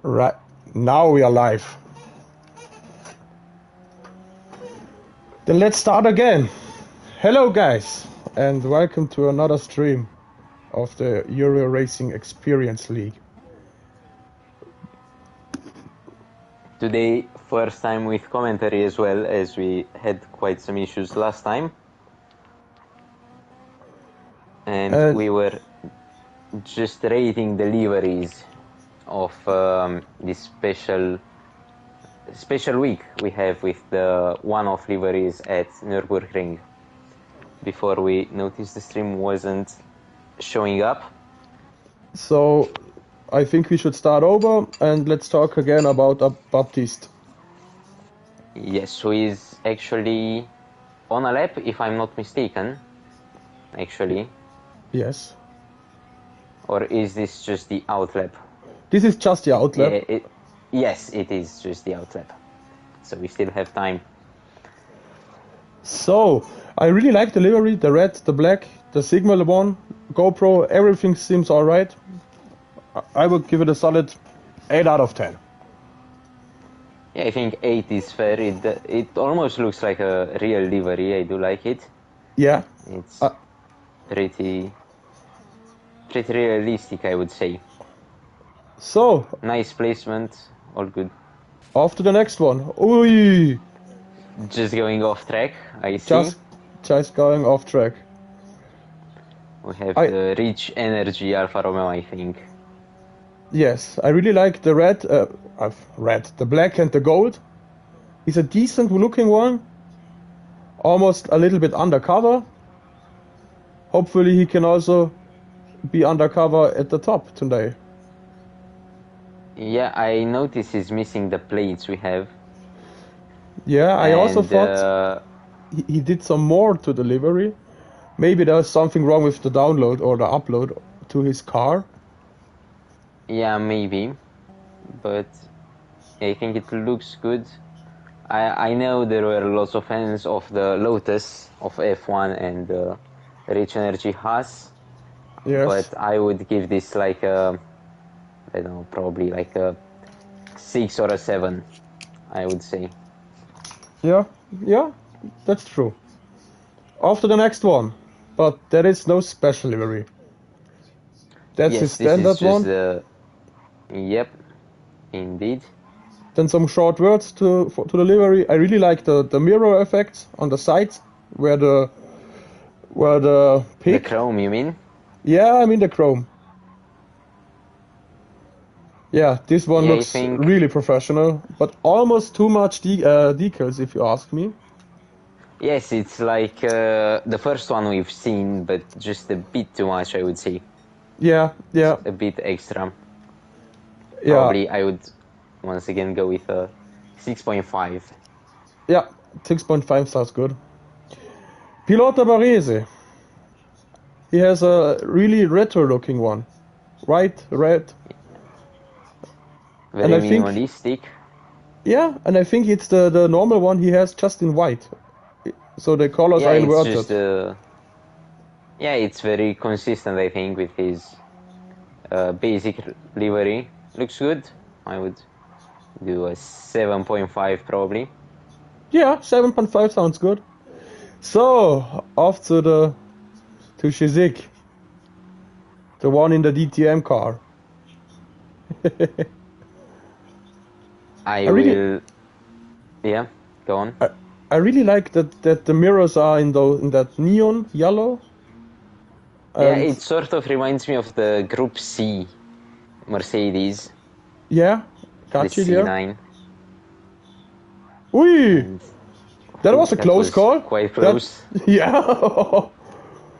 Right, now we are live. Then let's start again. Hello guys, and welcome to another stream of the ERE Racing Experience League. Today, first time with commentary as well, as we had quite some issues last time. And we were just rating the liveries of this special week we have with the one-off liveries at Nürburgring. Before we noticed the stream wasn't showing up. So I think we should start over and let's talk again about Baptiste. Yes, who is actually on a lap, if I'm not mistaken, actually. Yes. Or is this just the outlap? This is just the outlap. Yeah, yes, it is just the outlap. So we still have time. So, I really like the livery, the red, the black, the Sigma one, GoPro, everything seems alright. I would give it a solid 8 out of 10. Yeah, I think 8 is fair. It almost looks like a real livery. I do like it. Yeah. It's pretty realistic, I would say. So. Nice placement, all good. Off to the next one. Ooh. Just going off track, I see. Just going off track. We have the Rich Energy Alfa Romeo, I think. Yes, I really like the red, the black and the gold. It's a decent looking one. Almost a little bit undercover. Hopefully he can also be undercover at the top today. Yeah, I noticed he's missing the plates we have. Yeah, I also thought he did some more to the livery. Maybe there's something wrong with the download or the upload to his car. Yeah, maybe. But I think it looks good. I know there were lots of fans of the Lotus of F1 and the Rich Energy Haas. Yes. But I would give this like a, I don't know, probably like a 6 or a 7, I would say. Yeah, that's true. Off to the next one, but there is no special livery. That's his standard one. Yep, indeed. Then some short words to the livery. I really like the mirror effects on the sides, where the The chrome, you mean? Yeah, I mean the chrome. Yeah, this one looks really professional, but almost too much decals, if you ask me. Yes, it's like the first one we've seen, but just a bit too much, I would say. Yeah. Just a bit extra. Yeah. Probably I would once again go with a 6.5. Yeah, 6.5 sounds good. Pilota Barese. He has a really retro-looking one. Right, red. Very minimalistic. Yeah, and I think it's the normal one he has just in white. So the colors are inverted. It's just, yeah, it's very consistent, I think, with his basic livery. Looks good. I would do a 7.5 probably. Yeah, 7.5 sounds good. So, off to Shizik. The one in the DTM car. Yeah, go on. I really like that the mirrors are in that neon yellow. Yeah, it sort of reminds me of the Group C Mercedes. Yeah, gotcha. The C9. Ui! That was a close call. Quite close. Yeah.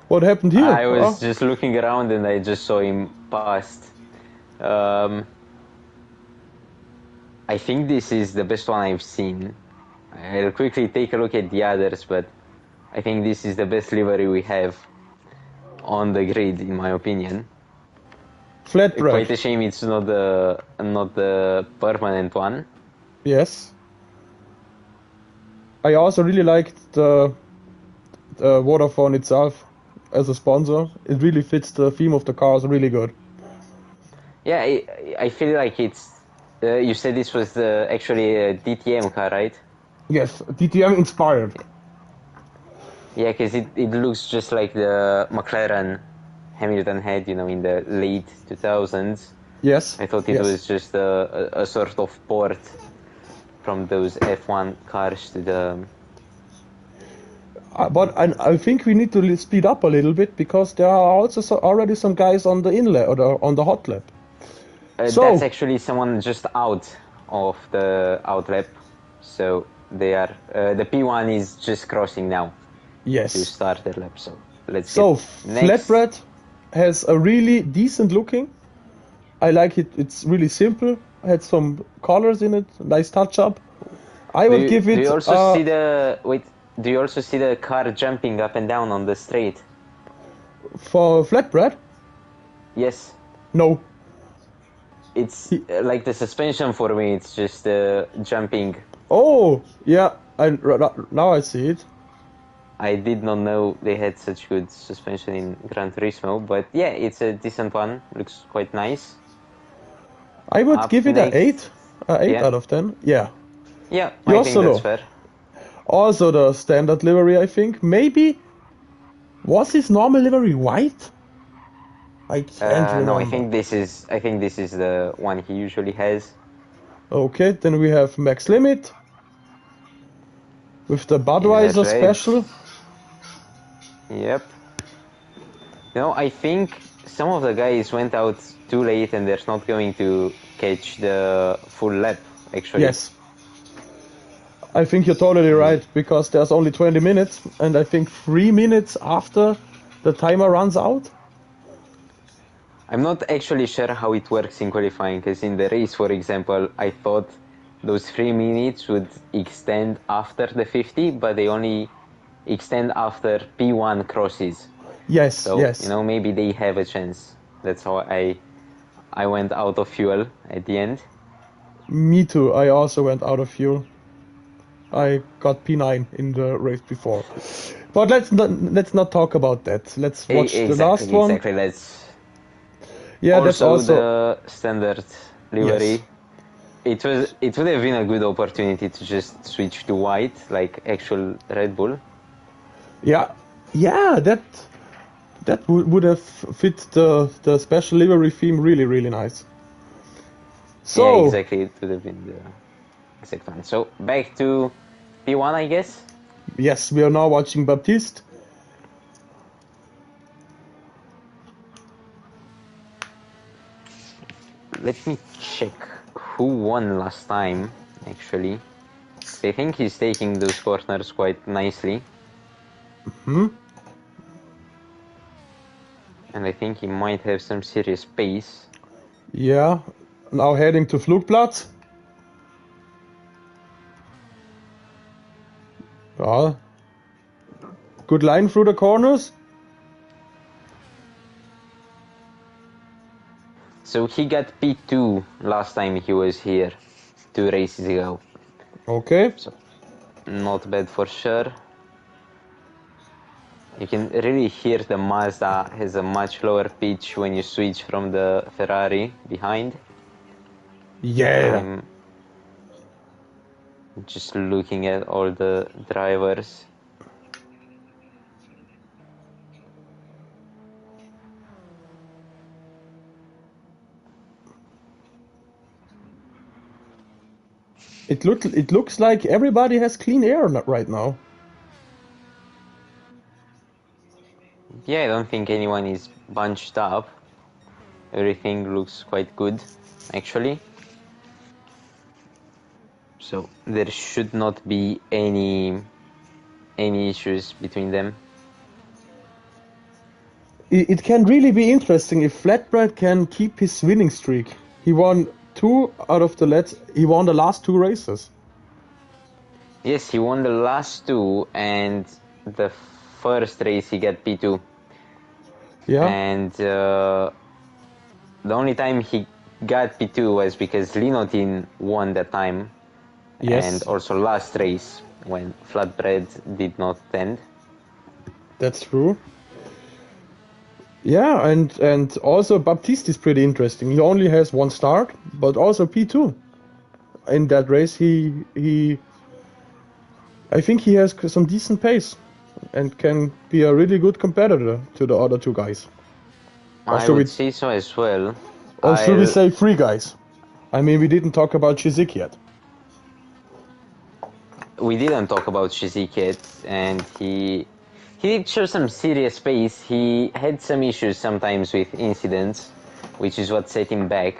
What happened here? I was just looking around and I just saw him past. I think this is the best one I've seen. I'll quickly take a look at the others, but I think this is the best livery we have on the grid, in my opinion. Flat brake. Quite a shame it's not the permanent one. Yes. I also really liked the Vodafone itself as a sponsor. It really fits the theme of the cars really good. Yeah, I feel like it's You said this was actually a DTM car, right? Yes, DTM inspired. Yeah, because it looks just like the McLaren Hamilton had, in the late 2000s. Yes. I thought it Yes. was just a sort of port from those F1 cars to the... But I think we need to speed up a little bit because there are also already some guys on the inlet or on the hot lap. That's actually someone just out of the out lap. So they are... the P1 is just crossing now yes, to start their lap. So let's so get next. Flatbread has a really decent looking. I like it. It's really simple. Had some colors in it. Nice touch up. I would give it. Do you also see the Do you also see the car jumping up and down on the straight? For Flatbread? Yes. No. It's like the suspension for me. It's just jumping. Oh yeah. Now I see it. I did not know they had such good suspension in Gran Turismo, but yeah, it's a decent one. Looks quite nice. I would give it an 8. 8 out of 10. Yeah. Yeah, I think that's fair. Also the standard livery, I think. Maybe was his normal livery white? I can't remember. No, I think this is the one he usually has. Okay, then we have Max Limit with the Budweiser special. Yep. I think some of the guys went out too late and they're not going to catch the full lap, actually. Yes. I think you're totally right, because there's only 20 minutes, and I think 3 minutes after the timer runs out. I'm not actually sure how it works in qualifying, because in the race, for example, I thought those 3 minutes would extend after the 50, but they only extend after P1 crosses. Yes, so, yes. Maybe they have a chance. That's how I went out of fuel at the end. Me too. I also went out of fuel. I got P9 in the race before. But let's not talk about that. Let's watch the last one. Exactly, let's... Yeah, that's also the standard livery. Yes. It would have been a good opportunity to just switch to white, like actual Red Bull. Yeah, that would have fit the special livery theme really nice. So yeah, exactly, it would have been the exact one. So back to P1, I guess. Yes, we are now watching Baptiste. Let me check who won last time, actually. I think he's taking those corners quite nicely. Mm-hmm. And I think he might have some serious pace. Yeah, now heading to Flugplatz. Yeah. Good line through the corners. So he got P2 last time he was here, 2 races ago. Okay. So not bad for sure. You can really hear the Mazda has a much lower pitch when you switch from the Ferrari behind. Yeah. I'm just looking at all the drivers. It looks like everybody has clean air right now. Yeah, I don't think anyone is bunched up. Everything looks quite good, actually. So there should not be any issues between them. It can really be interesting if Flatbread can keep his winning streak. He won 2 out of he won the last 2 races. Yes, he won the last 2, and the first race he got P2. Yeah. And the only time he got P2 was because Linotin won that time. Yes. And also last race when Flatbread did not tend. That's true. Yeah, and also Baptiste is pretty interesting. He only has 1 start, but also P2. in that race, I think he has some decent pace and can be a really good competitor to the other two guys. Or I should we, would say so as well. or should we I'll say three guys? I mean, we didn't talk about Chizik yet. we didn't talk about Shizik yet, and he did show some serious pace. He had some issues sometimes with incidents, which is what set him back.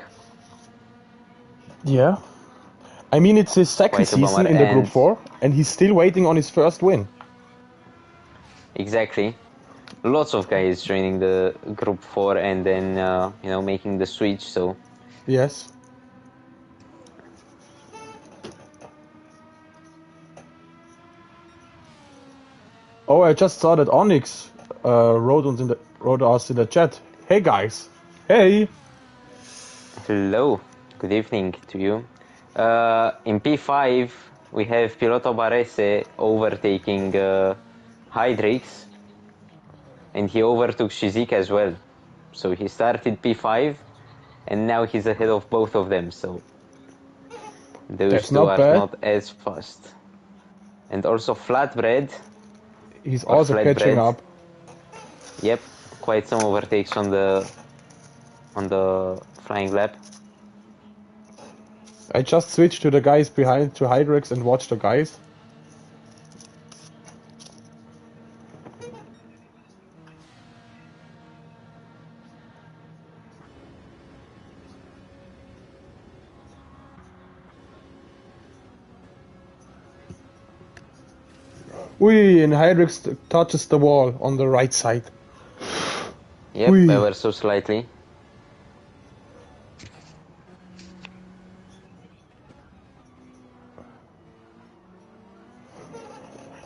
Yeah. I mean, it's his second Quite a bummer, season in the Group and 4, and he's still waiting on his first win. exactly. Lots of guys joining the Group 4 and then, you know, making the switch, so Yes. Oh, I just saw that Onyx wrote us in the chat. Hey guys. Hey. hello, good evening to you. In P5, we have Piloto Barese overtaking Hydrix, and he overtook Shizik as well. So he started P5, and now he's ahead of both of them, so those That's two not are bad. not as fast. And also Flatbread, He's or also catching Flatbread. up. Yep, quite some overtakes on the flying lap. I just switched to the guys behind to Hydrix and watched the guys. Ui, and Hydrix touches the wall on the right side. Yep, Ui. ever so slightly.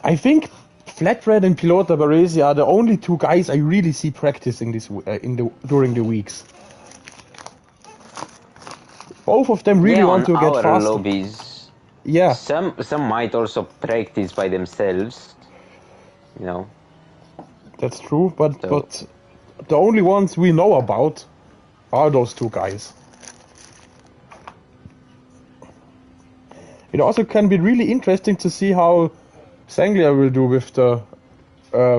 I think Flatbread and Pilota Baresi are the only two guys I really see practicing this during the weeks. Both of them really Yeah, want on to get our faster. lobbies, Yeah, some might also practice by themselves, you know. that's true. But So but the only ones we know about are those two guys. It also can be really interesting to see how Sanglia will do with the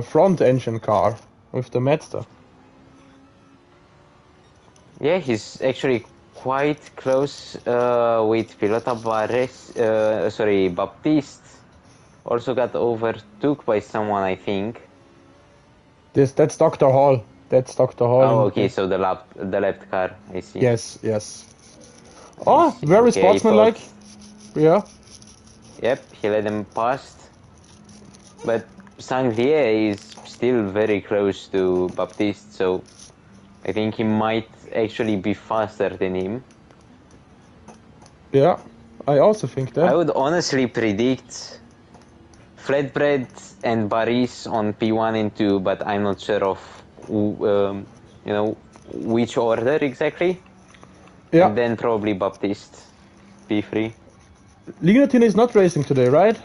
front engine car, with the Mazda. yeah, he's actually quite close with Pilota Baptiste. Also got overtook by someone, I think. That's Dr. Hall. That's Dr. Hall. Oh, okay, so the left car, I see. Yes, yes. I Oh, see. very Okay, I sportsmanlike. thought, Yeah. yep, he let him past. But Sanglier is still very close to Baptiste, so I think he might actually be faster than him. Yeah, I also think that. I would honestly predict Flatbread and Baris on P1 and 2, but I'm not sure of you know, which order exactly. Yeah. And then probably Baptiste P3. Lignatin is not racing today, right?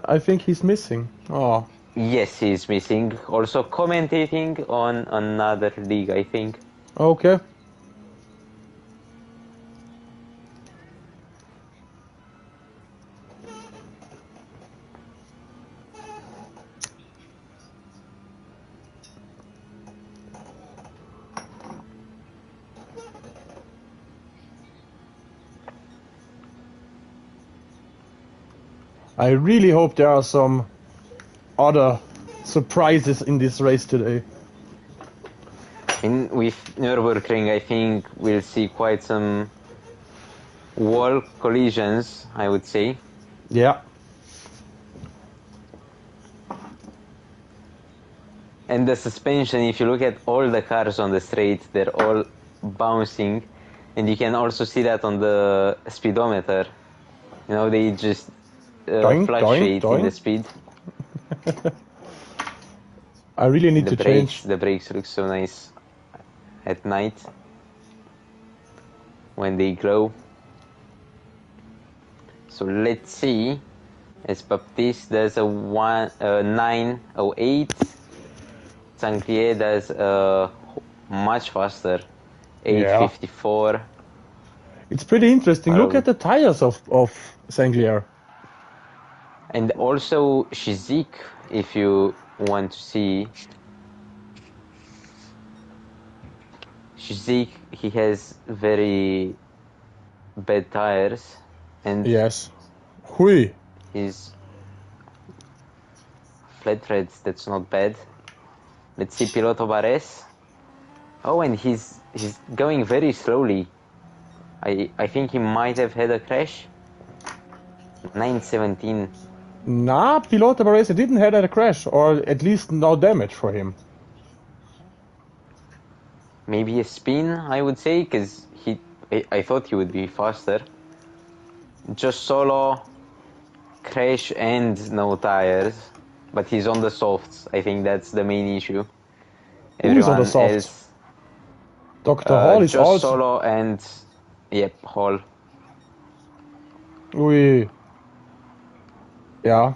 I think he's missing. Oh. Yes, he's missing. Also commentating on another league, I think. Okay. I really hope there are some other surprises in this race today. With Nürburgring, I think we'll see quite some wall collisions, I would say. Yeah. And the suspension, if you look at all the cars on the straight, they're all bouncing. And you can also see that on the speedometer. You know, they just fluctuate in the speed. I really need to change. The brakes look so nice at night when they glow. So let's see. As Baptiste does a 9:08, Sanglier does a much faster 8:54. It's pretty interesting. Look at the tires of Sanglier. And also Shizik, if you want to see. Shizik, he has very bad tires, and yes, hui. his flat reds, that's not bad. Let's see Piloto Bares. Oh, and he's going very slowly. I think he might have had a crash. 917. Nah, Piloto Baresi didn't have a crash, or at least no damage for him. Maybe a spin, I would say, because I thought he would be faster. Just solo, crash, and no tires. But he's on the softs. I think that's the main issue. Who's on the Everyone softs? else, Dr. Hall is just also solo and yep, Hall. we. Yeah,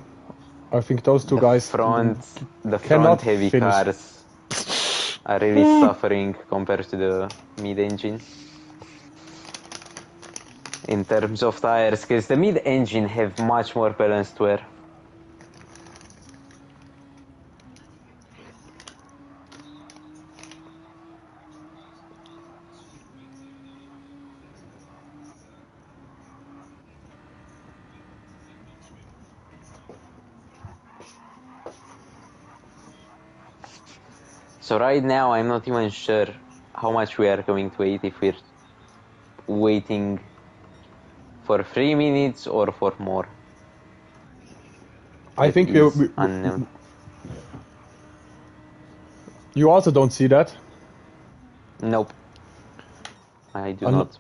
I think those two guys The cannot front heavy finish. cars are really suffering compared to the mid engine in terms of tires, because the mid engine have much more balanced wear. So right now I'm not even sure how much we are going to wait, if we're waiting for 3 minutes or for more. I think unknown. You also don't see that? Nope. I do not.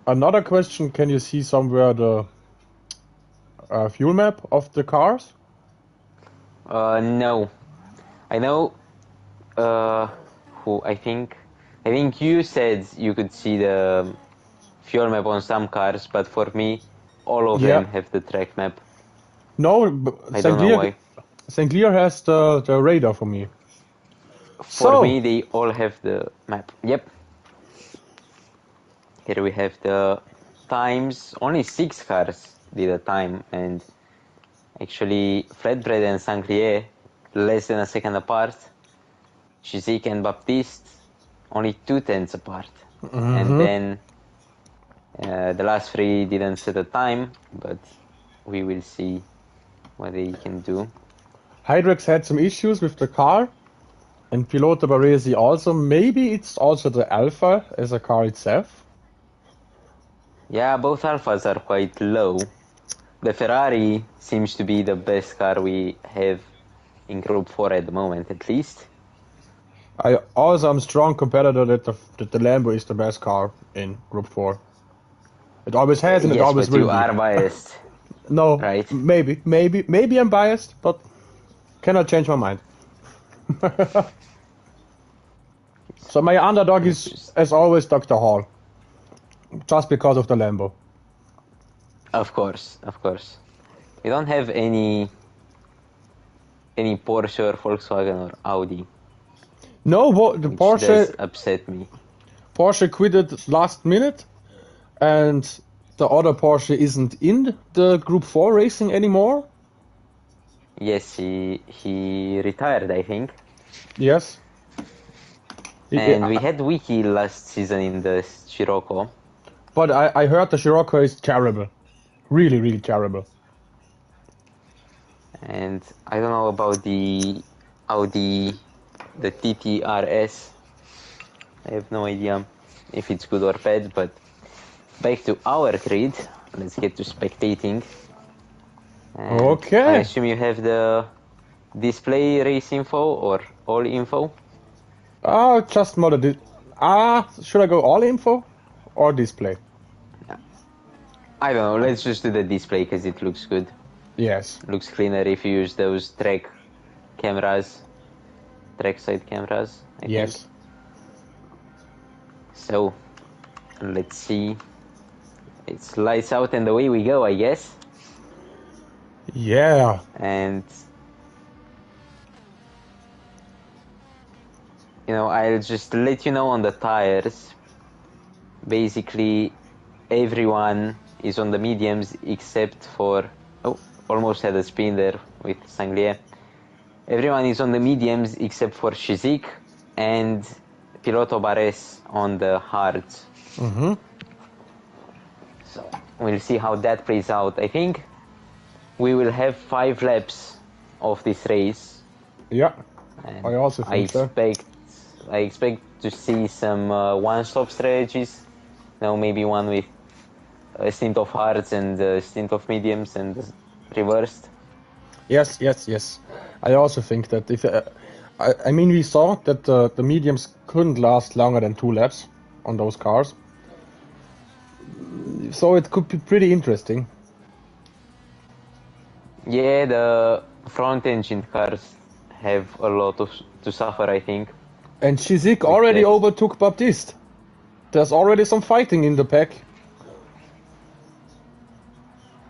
Another question, can you see somewhere the fuel map of the cars? No. I know who I think you said you could see the fuel map on some cars, but for me all of them have the track map. No, I don't know why. Sanglier has the radar for me. For me they all have the map. Yep. Here we have the times. Only 6 cars did a time, and actually Flatbread and Sanglier less than a second apart. Chizik and Baptiste only 2/10 apart. And then the last 3 didn't set a time, but we will see what they can do. Hydrex had some issues with the car, and Piloto Baresi also. Maybe it's also the Alpha as a car itself. Yeah, both Alphas are quite low. The Ferrari seems to be the best car we have in Group 4 at the moment, at least. I also am strong competitor that the Lambo is the best car in Group 4. It always has and it always will be. Yes, but you are biased. No, right? Maybe I'm biased, but cannot change my mind. So my underdog is, as always, Dr. Hall. Just because of the Lambo. Of course. We don't have any Porsche or Volkswagen or Audi. No, the Porsche does upset me. Porsche quitted last minute, and the other Porsche isn't in the Group 4 racing anymore. Yes, he retired, I think. Yes. And we had Wiki last season in the Scirocco. But I heard the Scirocco is terrible. Really, really terrible. And I don't know about the Audi, the TTRS. I have no idea if it's good or bad, but back to our grid. Let's get to spectating. And okay. I assume you have the display race info or all info? Just modded it. Should I go all info or display? I don't know, let's just do the display because it looks good. Yes. Looks cleaner if you use those track side cameras. I yes. think. So, let's see. It's lights out and away we go, I guess. Yeah. And I'll just let you know on the tires. Basically, everyone is on the mediums except for... Oh, almost had a spin there with Sanglier. Everyone is on the mediums except for Shizik and Piloto Bares on the hards. Mm-hmm. So we'll see how that plays out. I think we will have 5 laps of this race. Yeah, And I also think so. I expect to see some one-stop strategies. Now maybe one with a stint of hards and a stint of mediums and reversed. Yes. I also think that if I mean we saw that the mediums couldn't last longer than 2 laps on those cars, so it could be pretty interesting. Yeah, the front-engine cars have a lot to suffer, I think. And Shizik already overtook Baptiste. There's already some fighting in the pack.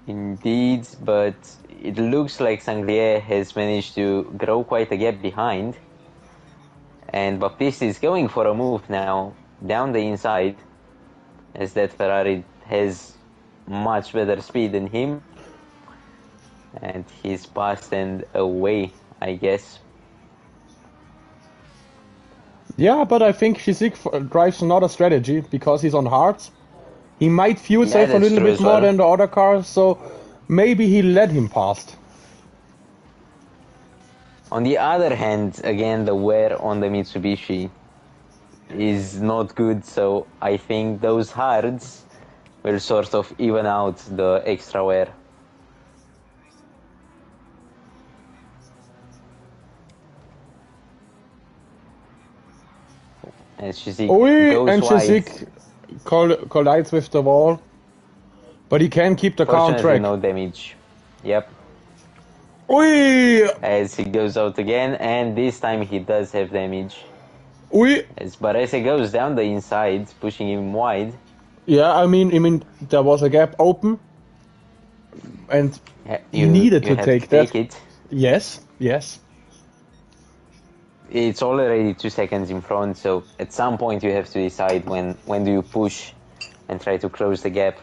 Indeed, but it looks like Sanglier has managed to grow quite a gap behind. And Baptiste is going for a move now down the inside, as that Ferrari has much better speed than him. And he's passed and away, I guess. Yeah, but I think Shizik drives another strategy because he's on hards. He might fuel save a little bit more than the other cars, so maybe he let him past. On the other hand, again, the wear on the Mitsubishi is not good, so I think those hards will sort of even out the extra wear. And Shizik goes wide. Shizik collides with the wall, but he can keep the car on track. No damage. Yep. Oi! As he goes out again, and this time he does have damage. Oi! As Barese goes down the inside, pushing him wide. Yeah, I mean, there was a gap open, and you needed to take that. It. Yes. It's already 2 seconds in front, so at some point you have to decide when do you push and try to close the gap.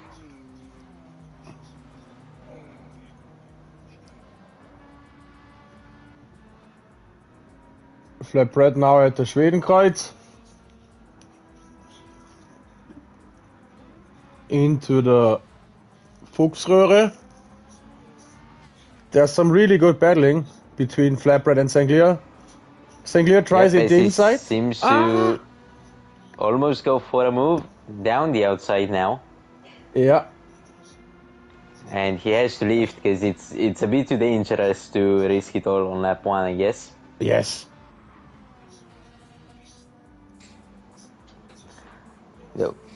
Flap red now at the Schwedenkreuz. Into the Fuchsröhre. There's some really good battling between Flapred and Sanglier. Sanglier tries it the inside. Seems to almost go for a move down the outside now. Yeah. And he has to lift because it's a bit too dangerous to risk it all on lap 1, I guess. Yes.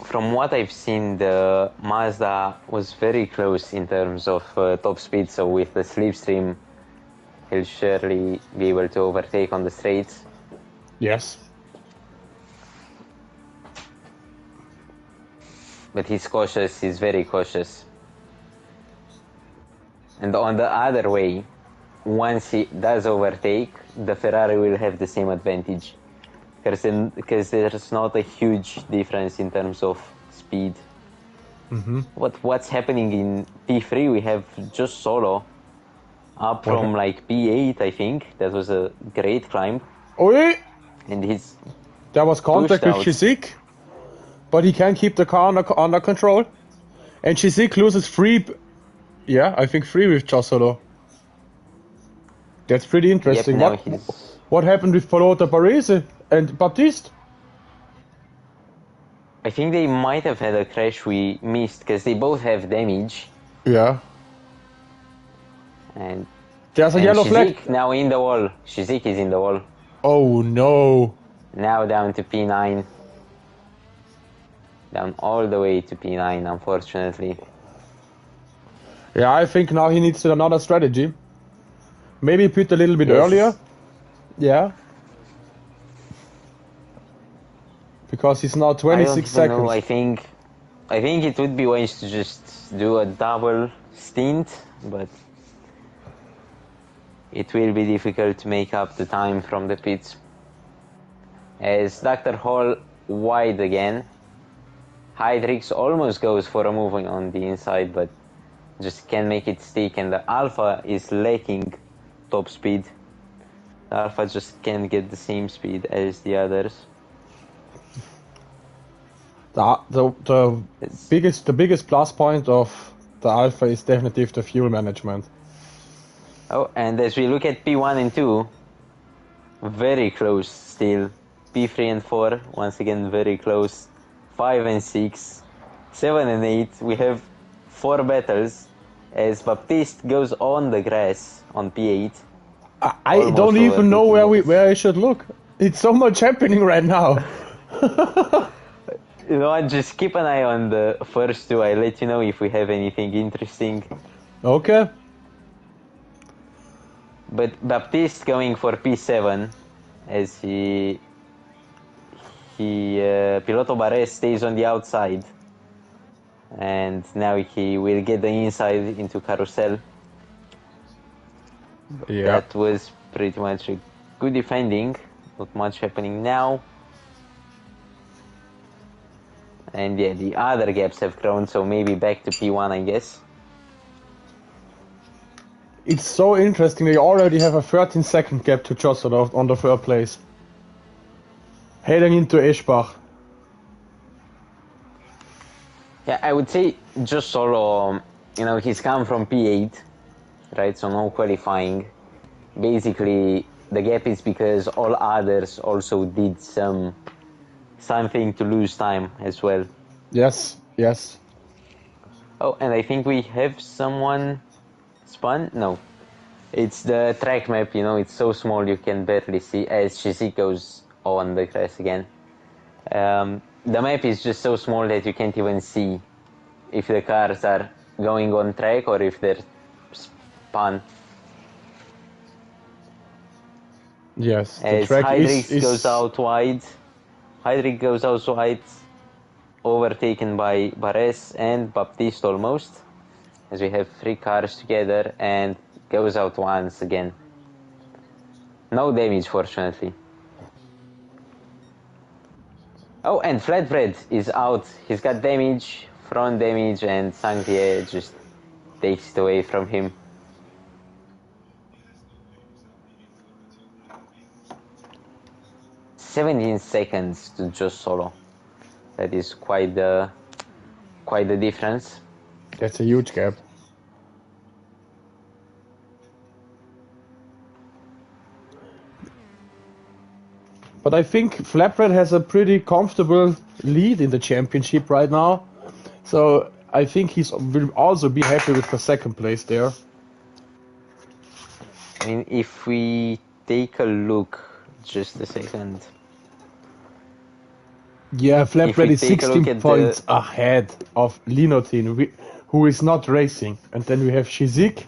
From what I've seen, the Mazda was very close in terms of top speed, so with the slipstream, he'll surely be able to overtake on the straights. Yes. But he's cautious, he's very cautious. And on the other way, once he does overtake, the Ferrari will have the same advantage. Because there's not a huge difference in terms of speed. Mm-hmm. What's happening in P3? We have just Solo up from like P8, I think. That was a great climb. Oi! And he's there was contact with Shizik, but he can keep the car under control. And Shizik loses 3. Yeah, I think 3 with just Solo. That's pretty interesting. Yep, what happened with Palota Barese and Baptiste? I think they might have had a crash we missed because they both have damage. Yeah. And there's a yellow flag. Now in the wall. Shizik is in the wall. Oh no. Now down to P9. Down all the way to P9, unfortunately. Yeah, I think now he needs another strategy. Maybe pit a little bit earlier. Yeah. Because he's now 26 seconds. Know. I think it would be wise to just do a double stint, but it will be difficult to make up the time from the pits. As Dr. Hall wide again. Hydrix almost goes for a moving on the inside, but just can't make it stick, and the Alpha is lacking top speed. The Alpha just can't get the same speed as the others. The biggest plus point of the Alpha is definitely the fuel management. Oh, and as we look at P1 and 2, very close still. P3 and 4, once again very close. 5 and 6, 7 and 8, we have 4 battles as Baptiste goes on the grass on P8. I don't even know where I should look. It's so much happening right now. You know what, just keep an eye on the first two. I'll let you know if we have anything interesting. Okay. But Baptiste going for P7 as Piloto Barres stays on the outside. And now he will get the inside into Carousel. Yeah. That was pretty much a good defending. Not much happening now. And yeah, the other gaps have grown, so maybe back to P1, I guess. It's so interesting. They already have a 13-second gap to Josselin on the third place. Heading into Eschbach. Yeah, I would say just solo, you know, he's come from P8, right? So no qualifying. Basically, the gap is because all others also did something to lose time as well. Yes, yes. Oh, and I think we have someone spun? No. It's the track map, you know, it's so small you can barely see as Shizik goes on the grass again. The map is just so small that you can't even see if the cars are going on track or if they're spun. Yes, the As track Hydrix goes out wide. Hydrix goes out wide, overtaken by Barres and Baptiste almost. As we have 3 cars together and goes out once again. No damage, fortunately. Oh, and Flatbread is out. He's got damage, front damage, and Sanglier just takes it away from him. "17 seconds to just solo. That is quite the difference. That's a huge gap. But I think Flatbread has a pretty comfortable lead in the championship right now. So I think he will also be happy with the second place there. I mean, if we take a look, just a second. Yeah, Flatbread is 16 points ahead of Linotin, who is not racing. And then we have Shizik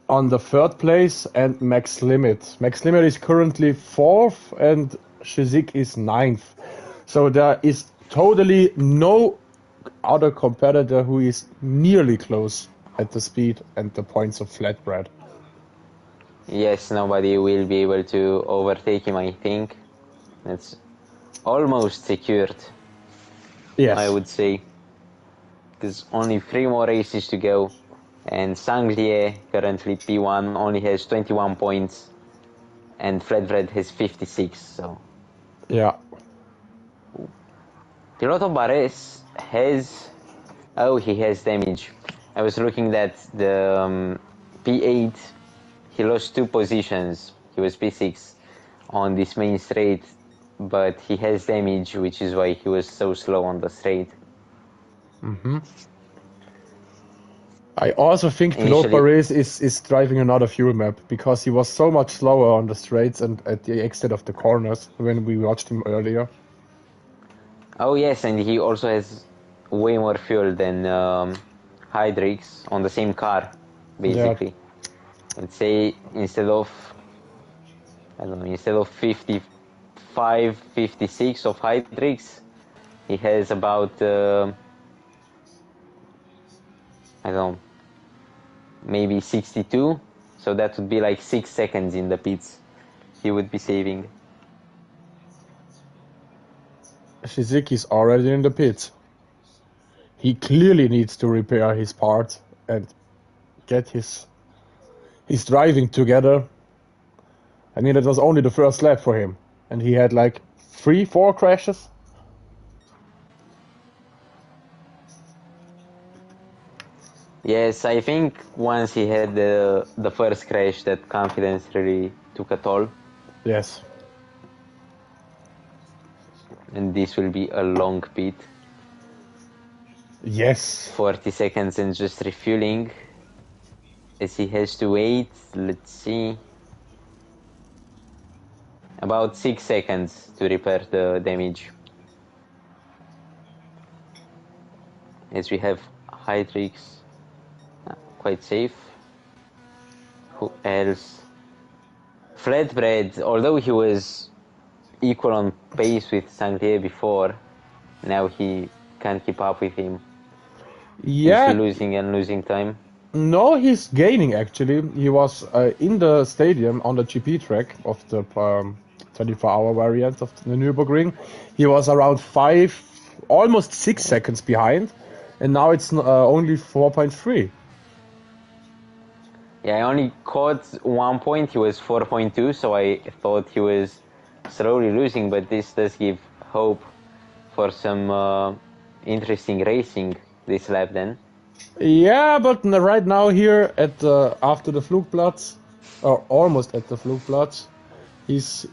on the third place and Max Limit. Max Limit is currently 4th and Shizik is 9th. So there is totally no other competitor who is nearly close at the speed and the points of Flatbread. Yes, nobody will be able to overtake him, I think. It's almost secured. Yes. I would say. There's only 3 more races to go. And Sanglier, currently P1, only has 21 points. And Flatbread has 56, so... Yeah. Piloto Barres has... Oh, he has damage. I was looking at the P8. He lost 2 positions. He was P6 on this main straight. But he has damage, which is why he was so slow on the straight. Mm-hmm. I also think Piloto Barres is driving another fuel map because he was so much slower on the straights and at the exit of the corners when we watched him earlier. Oh yes, and he also has way more fuel than Hydrix on the same car, basically. Yeah. Let's say instead of 55, 56 of Hydrix, he has about I don't know, maybe 62. So that would be like 6 seconds in the pits he would be saving. Shizik is already in the pits. he clearly needs to repair his part and get his driving together. I mean, it was only the first lap for him, and he had like 3-4 crashes. Yes, I think once he had the first crash, that confidence really took a toll. Yes. And this will be a long pit. Yes. 40 seconds and just refueling. As he has to wait, let's see. About 6 seconds to repair the damage. As we have Hydrix, quite safe. Who else? Flatbread, although he was equal on pace with Sanglier before, now he can't keep up with him. Yeah. He's losing and losing time. No, he's gaining actually. He was in the stadium on the GP track of the 24-hour variant of the Nürburgring. He was around 5, almost 6 seconds behind, and now it's only 4.3. Yeah, I only caught 1 point. He was 4.2, so I thought he was slowly losing, but this does give hope for some interesting racing this lap then. Yeah, but right now here at after the Flugplatz, or almost at the Flugplatz, he's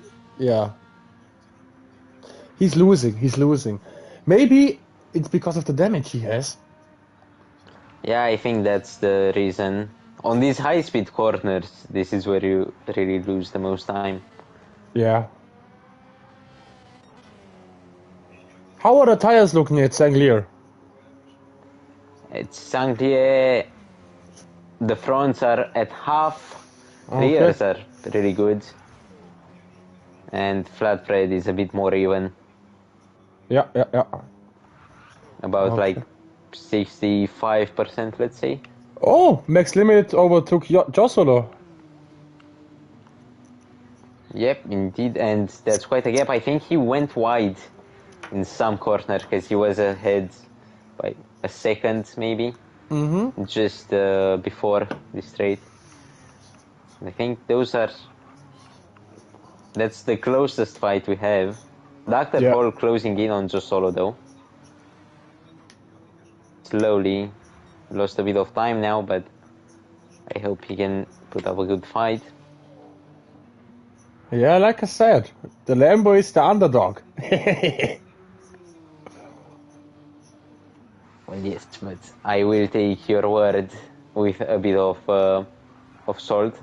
losing. Maybe it's because of the damage he has. Yeah, I think that's the reason. On these high-speed corners, this is where you really lose the most time. Yeah. How are the tires looking at Sanglier? At Sanglier, the fronts are at half, Okay. rears are really good, and Flatbread is a bit more even. Yeah. About Okay. like 65%, let's say. Oh, Max Limit overtook Jossolo. Yep, indeed, and that's quite a gap. I think he went wide in some corner because he was ahead by a second, maybe, just before the straight. I think that's the closest fight we have. Dr. Hall closing in on Joe Solo though. Slowly, lost a bit of time now, but I hope he can put up a good fight. Yeah, like I said, the Lambo is the underdog. Well, yes, but I will take your word with a bit of salt.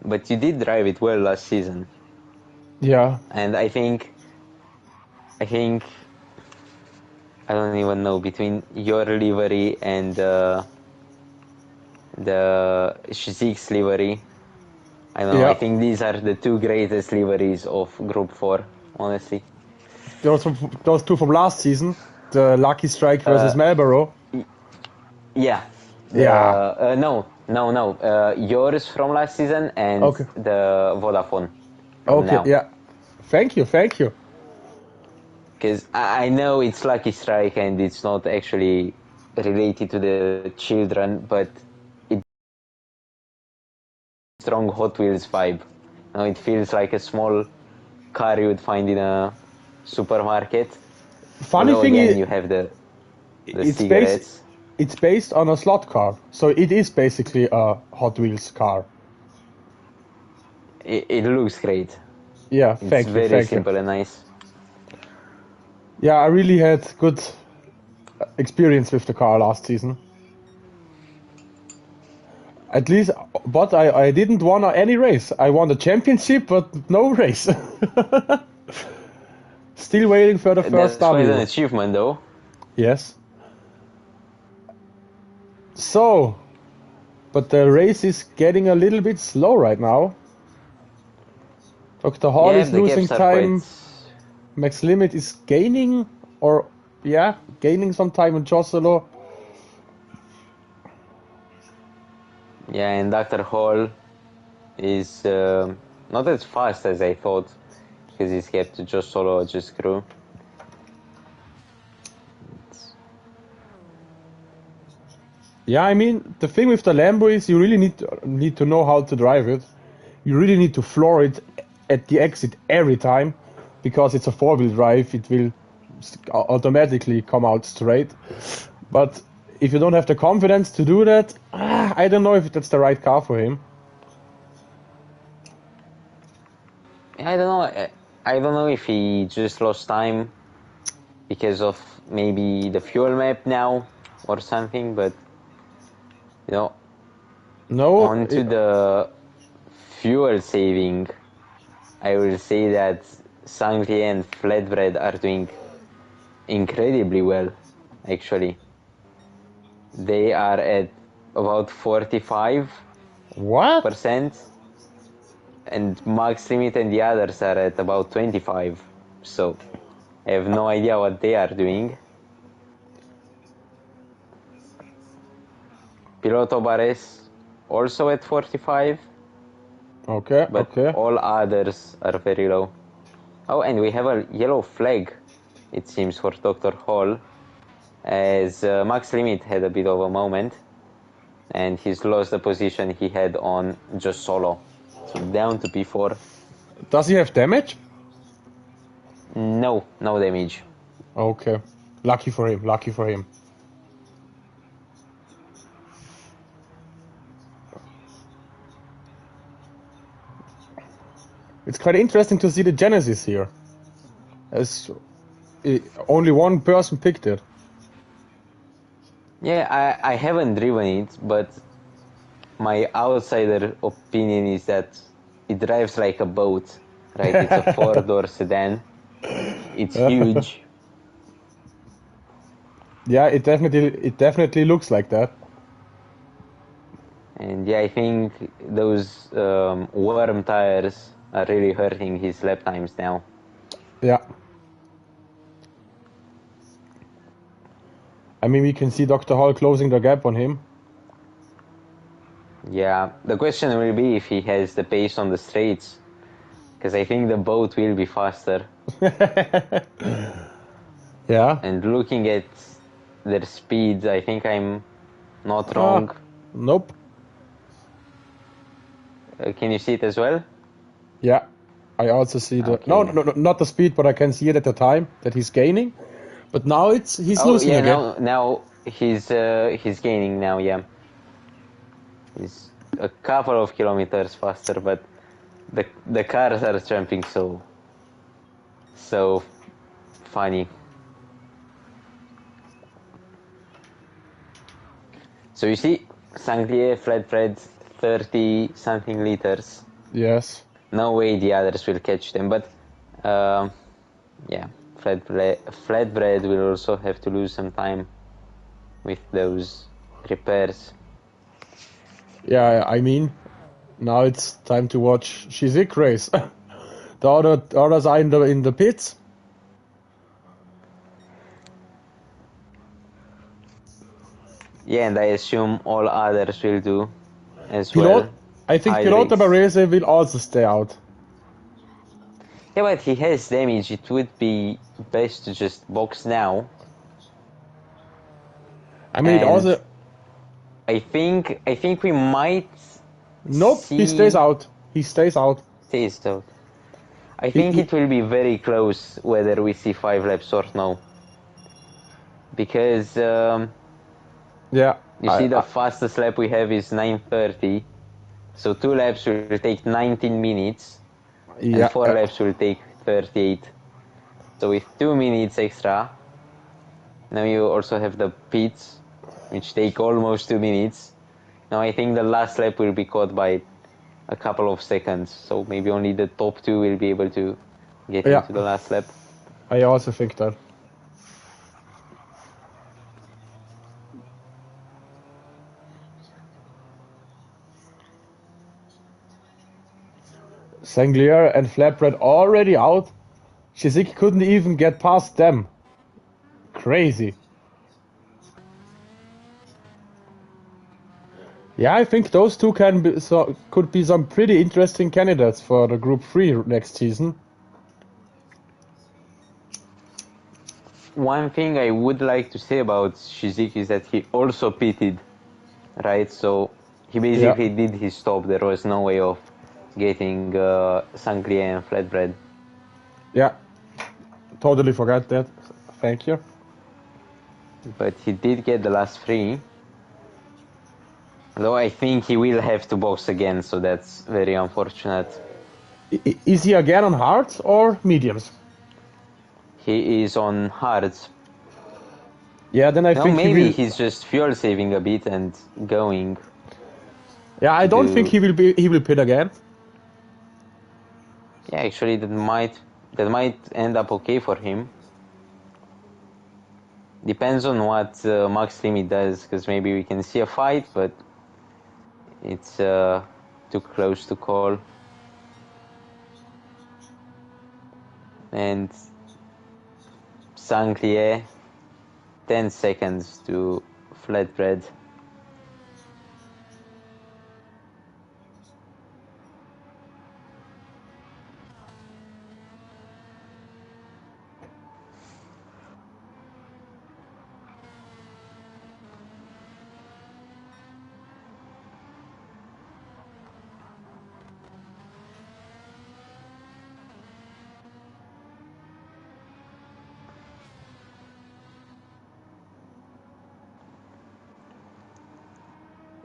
But you did drive it well last season. Yeah. And I think I don't even know, between your livery and the Shizik's livery, I don't know, I think these are the two greatest liveries of Group 4, honestly. Those two from last season, the Lucky Strike versus Marlboro. Yeah. No. Yours from last season and the Vodafone from now. Yeah. Thank you. Because I know it's Lucky Strike and it's not actually related to the children, but it's strong Hot Wheels vibe. It feels like a small car you would find in a supermarket. Funny thing again, is, you have the cigarettes. It's based on a slot car, so it is basically a Hot Wheels car. It looks great. Yeah, it's very simple and nice. Yeah, I really had good experience with the car last season. At least, but I didn't won any race. I won the championship, but no race. Still waiting for the first W. That's quite an achievement, though. Yes. So, but the race is getting a little bit slow right now. Dr. Hall is losing time. Max Limit is gaining, gaining some time in Jossolo. Yeah, and Dr. Hall is not as fast as I thought, because he's kept Jossolo just grew. Yeah, I mean, the thing with the Lambo is you really need to know how to drive it. You really need to floor it at the exit every time, because it's a four-wheel drive. It will automatically come out straight. But if you don't have the confidence to do that, I don't know if that's the right car for him. I don't know. I don't know if he just lost time because of maybe the fuel map now or something, but you know, No, onto the fuel saving, I will say that Sangli and Flatbread are doing incredibly well, actually. They are at about 45%, what? and Max Limit and the others are at about 25. So I have no idea what they are doing. Piloto Bares also at 45, Okay, but okay. all others are very low. Oh, and we have a yellow flag, it seems, for Dr. Hall, as Max Limit had a bit of a moment, and he's lost the position he had on just solo. So down to P4. Does he have damage? No damage. Okay. Lucky for him, lucky for him. It's quite interesting to see the Genesis here. As only one person picked it. Yeah, I haven't driven it, but my outsider opinion is that it drives like a boat, right? It's a four-door sedan. It's huge. Yeah, it definitely looks like that. And yeah, I think those worm tires are really hurting his lap times now. Yeah. I mean, we can see Dr. Hall closing the gap on him. Yeah, the question will be if he has the pace on the straights, because I think the boat will be faster. Yeah. And looking at their speeds, I think I'm not wrong. Nope. Can you see it as well? Yeah. I also see the... Okay. No, not the speed, but I can see it at the time that he's gaining. But now he's losing yeah, again. now he's gaining now, yeah. He's a couple of kilometers faster, but the cars are jumping so funny. So you see, Sanglier flatbread 30 something liters. Yes. No way the others will catch them, but yeah, flatbread will also have to lose some time with those repairs. Yeah, I mean, now it's time to watch Shizik race. The others are in the pits. Yeah, and I assume all others will do as well. I think Piloto Hydrates. Barese will also stay out. Yeah, but he has damage. It would be best to just box now. I mean, it also... I think we might... Nope, he stays out. He stays out. Stays out. I think it will be very close whether we see 5 laps or no. Because... yeah. You see, the fastest lap we have is 9:30. So 2 laps will take 19 minutes. Yeah. And 4 laps will take 38. So with 2 minutes extra, now you also have the pits, which take almost 2 minutes. Now I think the last lap will be caught by a couple of seconds. So maybe only the top 2 will be able to get into the last lap. I also think that. Sanglier and Flatbread already out. Shizik couldn't even get past them. Crazy. Yeah, I think those two could be some pretty interesting candidates for the Group 3 next season. One thing I would like to say about Shizik is that he also pitted right? So he basically did his stop. There was no way of getting Sangria and flatbread. Yeah, totally forgot that. Thank you. But he did get the last 3. Though I think he will have to box again, so that's very unfortunate. Is he again on hards or mediums? He is on hards. Yeah, then I think maybe he will. he's just fuel saving a bit and going. Yeah, I don't think he will pit again. Yeah, actually, that might end up okay for him. Depends on what max limit does, because maybe we can see a fight, but it's too close to call. And Saint-Clier, 10 seconds to flatbread.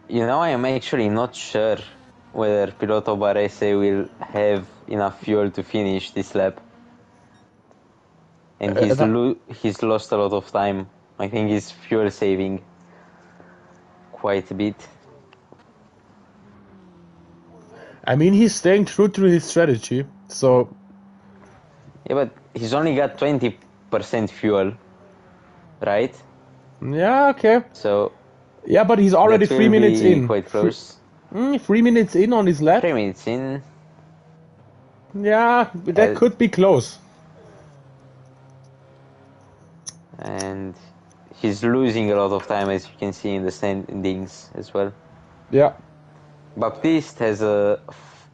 You know, I am actually not sure whether Piloto Barese will have enough fuel to finish this lap. And he's lost a lot of time. I think he's fuel saving quite a bit. I mean, he's staying true to his strategy, so... Yeah, but he's only got 20% fuel, right? Yeah, okay. So... Yeah, but he's already 3 minutes in. Quite close. 3 minutes in on his lap? 3 minutes in. Yeah, that could be close. And he's losing a lot of time, as you can see in the standings as well. Yeah. Baptiste has a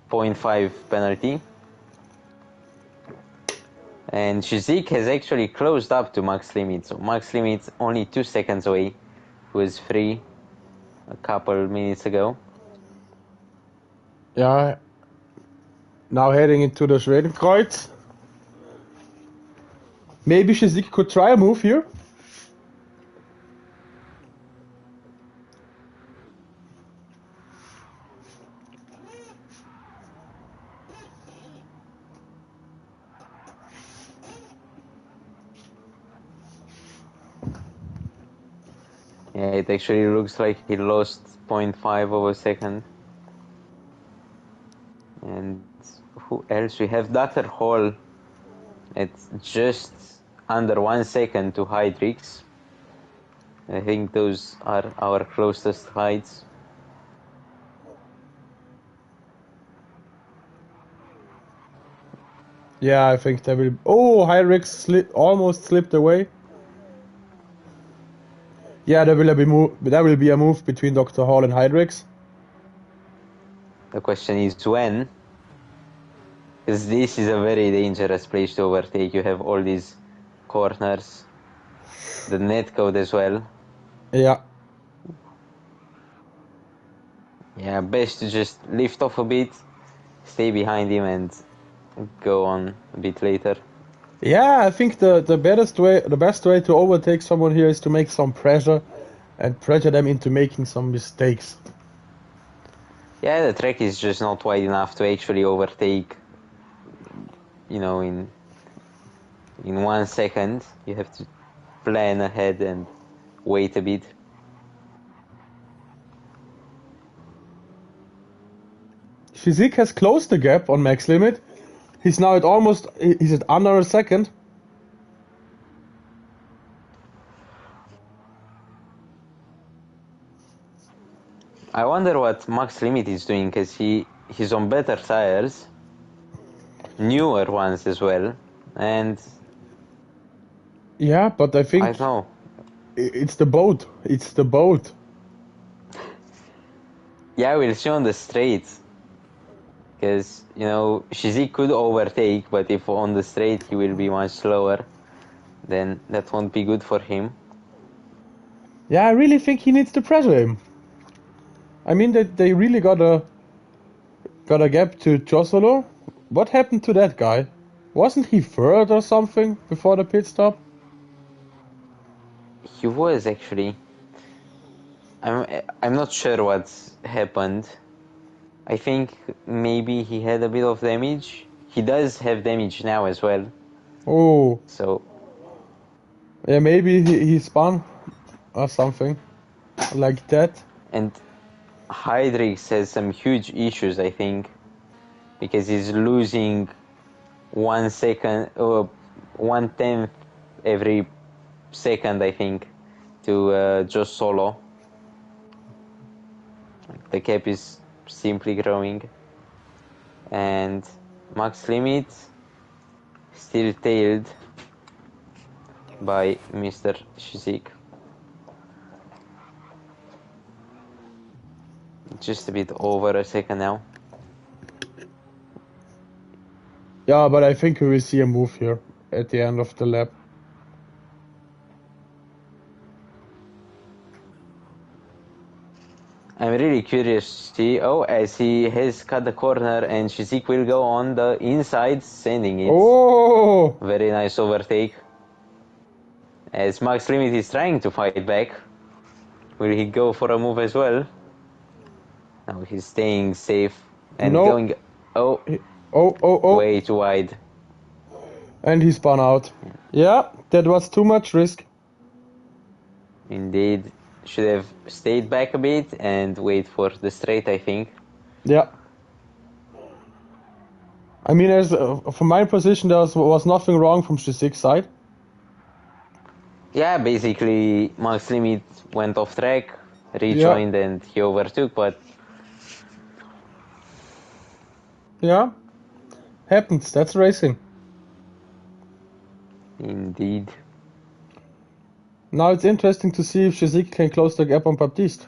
0.5 penalty. And Shizik has actually closed up to max limit. So max limit only 2 seconds away. He was free a couple minutes ago. Yeah. Now heading into the Schwedenkreuz. Maybe Shizik could try a move here. Yeah, it actually looks like he lost 0.5 of a second. And who else? We have Dr. Hall at just under 1 second to Hydrix. I think those are our closest heights. Yeah, I think they will... Oh, Hydrix almost slipped away. Yeah, there will be a move between Dr. Hall and Hydrix. The question is when. Because this is a very dangerous place to overtake. You have all these corners. The net code as well. Yeah. Yeah, best to just lift off a bit, stay behind him and go on a bit later. Yeah, I think the best way to overtake someone here is to make some pressure and pressure them into making some mistakes. Yeah, the track is just not wide enough to actually overtake, you know, in 1 second. You have to plan ahead and wait a bit. Shizik has closed the gap on max limit. He's now he's at under a second. I wonder what max limit is doing, because he's on better tires, newer ones as well, and yeah, but I think I don't know. It's the boat. It's the boat. Yeah, we'll see on the straight. Because, you know, Shizik could overtake, but if on the straight he will be much slower, then that won't be good for him. Yeah, I really think he needs to pressure him. I mean, they really got a gap to Josolo. What happened to that guy? Wasn't he third or something before the pit stop? He was actually. I'm not sure what happened. I think maybe he had a bit of damage. He does have damage now as well. Oh, So yeah, maybe he spun or something like that. and Hydrix has some huge issues, I think, because he's losing 1 second or 1/10 every second, I think, to just solo. The gap is simply growing, and max limit still tailed by Mr. Shizik. Just a bit over a second now. Yeah, but I think we will see a move here at the end of the lap. I'm really curious to see. Oh, as he has cut the corner and Shizik will go on the inside, sending it. Oh! Very nice overtake. As Max Limit is trying to fight back. Will he go for a move as well? No, he's staying safe and No. going. Oh, Oh. way too wide. And he spun out. Yeah, that was too much risk. Indeed. Should have stayed back a bit and wait for the straight, I think. Yeah. I mean, from my position, there was nothing wrong from Shizik's side. Yeah, basically, Max Limit went off track, rejoined, and he overtook, but. Yeah. Happens, that's racing. Indeed. Now it's interesting to see if Shizik can close the gap on Baptiste.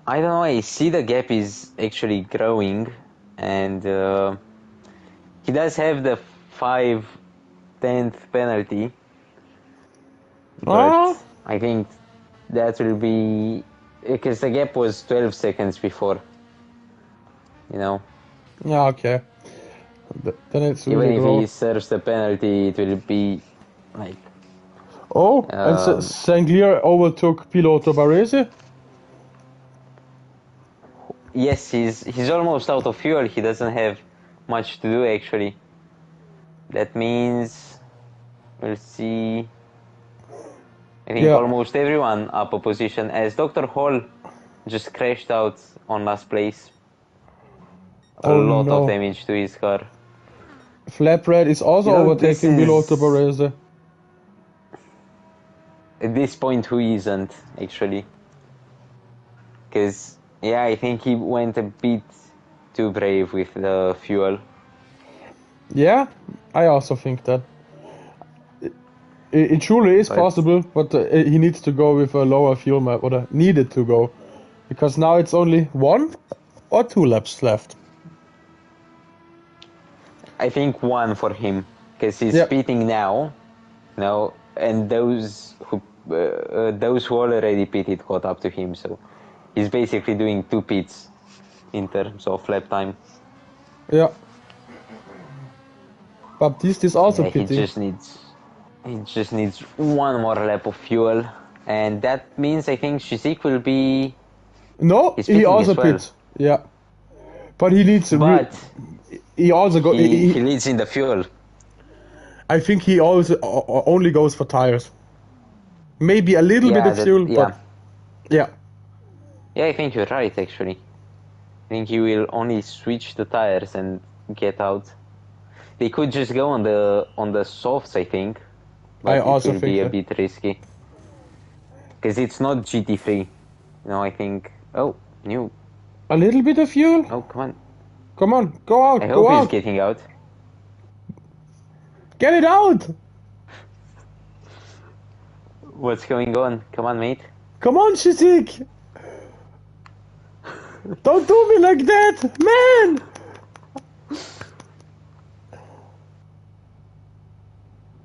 I don't know, I see the gap is actually growing, and he does have the 5/10 penalty, but I think that will be because the gap was 12 seconds before, you know. Yeah, okay. Then it's Even really if low. he serves the penalty, it will be like. Oh, and Sanglir overtook Piloto Baresi. Yes, he's almost out of fuel. He doesn't have much to do actually. That means we'll see. I think almost everyone up a position as Dr. Hall just crashed out on last place. A lot of damage to his car. Flapred is also overtaking Piloto Baresi. At this point, who isn't actually? Because yeah, I think he went a bit too brave with the fuel. Yeah, I also think that. It truly is possible, but he needs to go with a lower fuel map, or needed to go. Because now it's only 1 or 2 laps left. I think 1 for him, because he's pitting now, and those who already pitted caught up to him, so he's basically doing 2 pits in terms of lap time. Yeah. Baptiste is also pitting. He just needs 1 more lap of fuel, and that means I think Shizik will be. No, he also pits. Yeah, but he needs. But he also go. He leads in the fuel. I think he also only goes for tires. Maybe a little bit of fuel, but yeah. Yeah, I think you're right. Actually, I think he will only switch the tires and get out. They could just go on the softs, I think. But it will be a bit risky. Because it's not GT3. I think. Oh, new. A little bit of fuel? Oh, come on. Come on, go out. I hope he's getting out. Get it out! What's going on? Come on, mate. Come on, Shizik! Don't do me like that, man!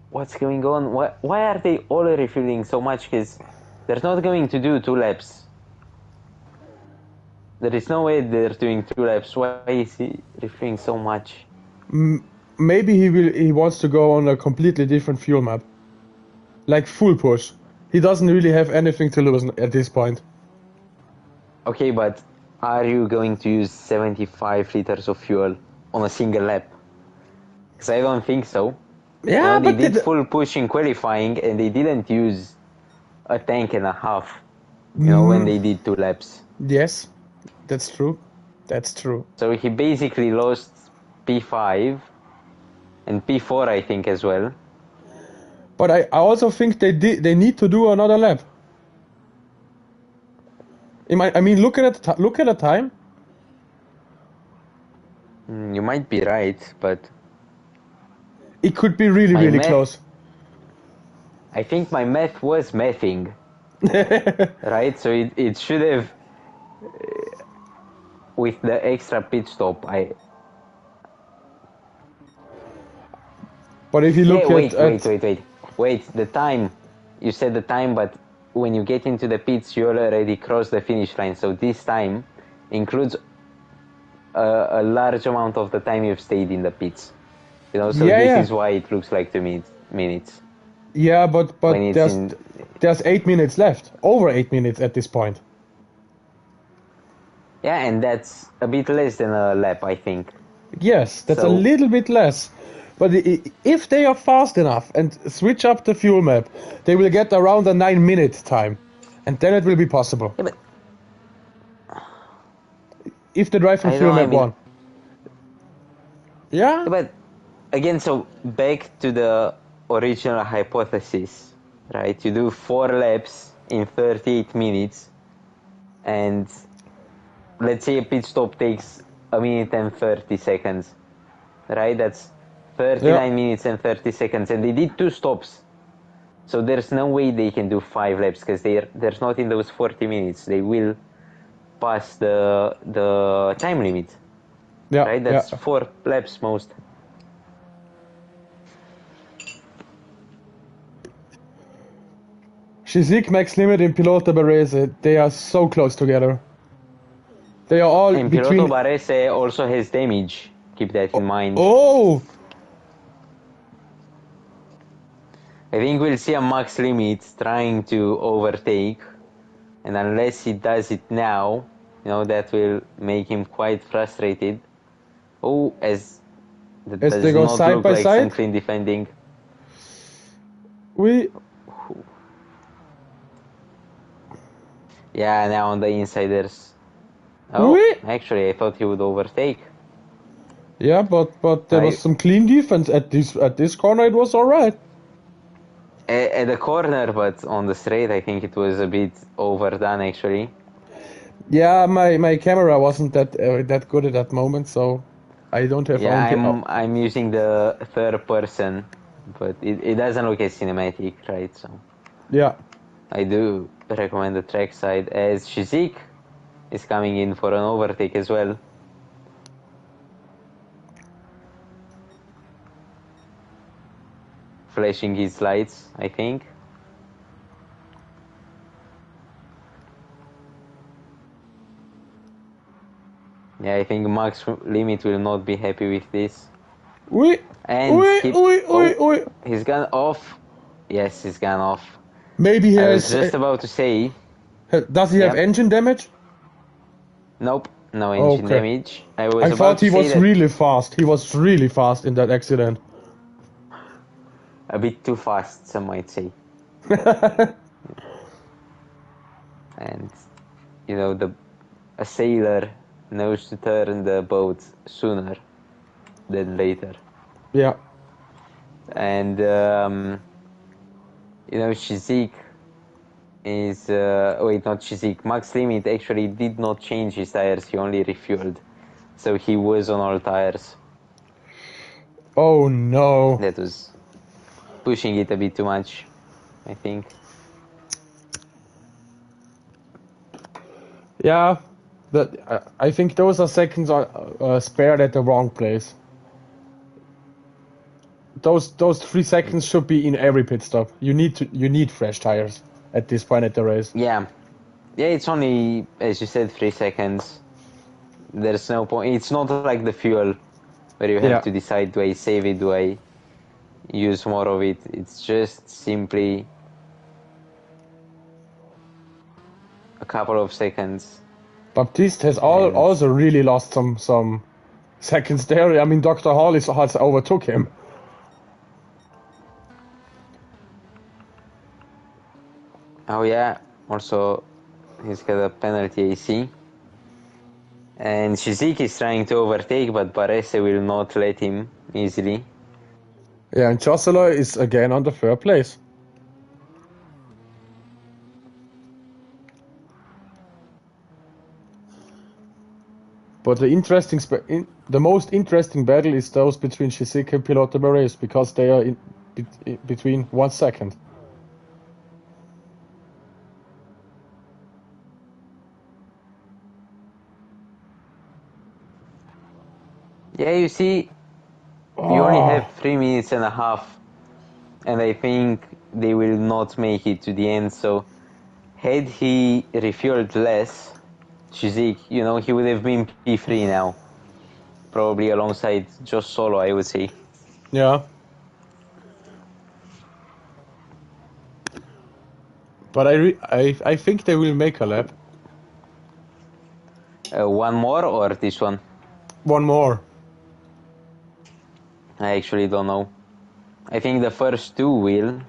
What's going on? Why are they all refueling so much? Because They're not going to do 2 laps. There is no way they're doing 2 laps. Why is he refueling so much? Maybe he wants to go on a completely different fuel map. Like full push. He doesn't really have anything to lose at this point. Okay, but are you going to use 75 liters of fuel on a single lap? Because I don't think so. Yeah, they but did full push in qualifying and they didn't use a tank and a half. When they did 2 laps. Yes, that's true. That's true. So he basically lost P5 and P4, I think, as well. But I also think they need to do another lap. I mean, look at the time. You might be right, but it could be really close. I think my math was mathing. Right? So it should have, with the extra pit stop, But if you look wait, the time, you said the time, but when you get into the pits, you already crossed the finish line, so this time includes a large amount of the time you've stayed in the pits. So this is why it looks like 2 minutes. Yeah, but there's 8 minutes left. Over 8 minutes at this point. Yeah, and that's a bit less than a lap, I think. Yes, that's a little bit less. But if they are fast enough and switch up the fuel map, they will get around a 9-minute time. And then it will be possible. Yeah, but if they drive from fuel map 1. Yeah? But again, so back to the original hypothesis, right? You do 4 laps in 38 minutes, and let's say a pit stop takes 1 minute and 30 seconds, right? That's 39 minutes and 30 seconds, and they did 2 stops. So there's no way they can do 5 laps because they're not in those 40 minutes. They will pass the time limit. Yeah, right? That's 4 laps most. Shizik, Max Limit, and Piloto Barese, they are so close together. They are all and between... Piloto Barese also has damage. Keep that in mind. Oh! I think we'll see a Max Limit trying to overtake. And unless he does it now, that will make him quite frustrated. Oh, as they go side by side. Some clean defending. Yeah, now on the insiders. Oh, actually, I thought he would overtake. Yeah, but there was some clean defense at this corner. It was all right. At the corner, but on the straight, I think it was a bit overdone actually. Yeah, my camera wasn't that good at that moment, so I don't have. Yeah, I'm using the third person, but it doesn't look as cinematic, right? So yeah, I do recommend the trackside, as Shizik is coming in for an overtake as well. Flashing his lights, I think. Yeah, I think Max Limit will not be happy with this. He's gone off. Yes, he's gone off. Maybe he I was just about to say. Does he have engine damage? Nope, no engine damage. I thought he was really fast. He was really fast in that accident. A bit too fast, some might say. And a sailor knows to turn the boat sooner than later. Yeah. And Shizik is not Shizik. Max Limit actually did not change his tires. He only refueled, so he was on all tires. Oh no! That was pushing it a bit too much, I think. Yeah, but I think those are seconds spared at the wrong place. Those 3 seconds should be in every pit stop. You need fresh tires. at this point at the race. Yeah, it's only, as you said, 3 seconds. There's no point. It's not like the fuel where you have to decide, do I save it, do I use more of it? It's just simply a couple of seconds. Baptiste has also really lost some seconds there. I mean, Dr. Hall has overtook him. Oh yeah, also he's got a penalty AC. And Shizik is trying to overtake, but Barese will not let him easily. Yeah, and Josselin is again on the third place. But the most interesting battle is those between Shizik and Pilote Barese, because they are in between 1 second. Yeah, you see, you only have 3 minutes and a half, and I think they will not make it to the end. So, had he refueled less, Shizik, you know, he would have been P3 now, probably alongside just Solo, I would say. Yeah. But I think they will make a lap. One more or this one? One more. I actually don't know. I think the first 2 will.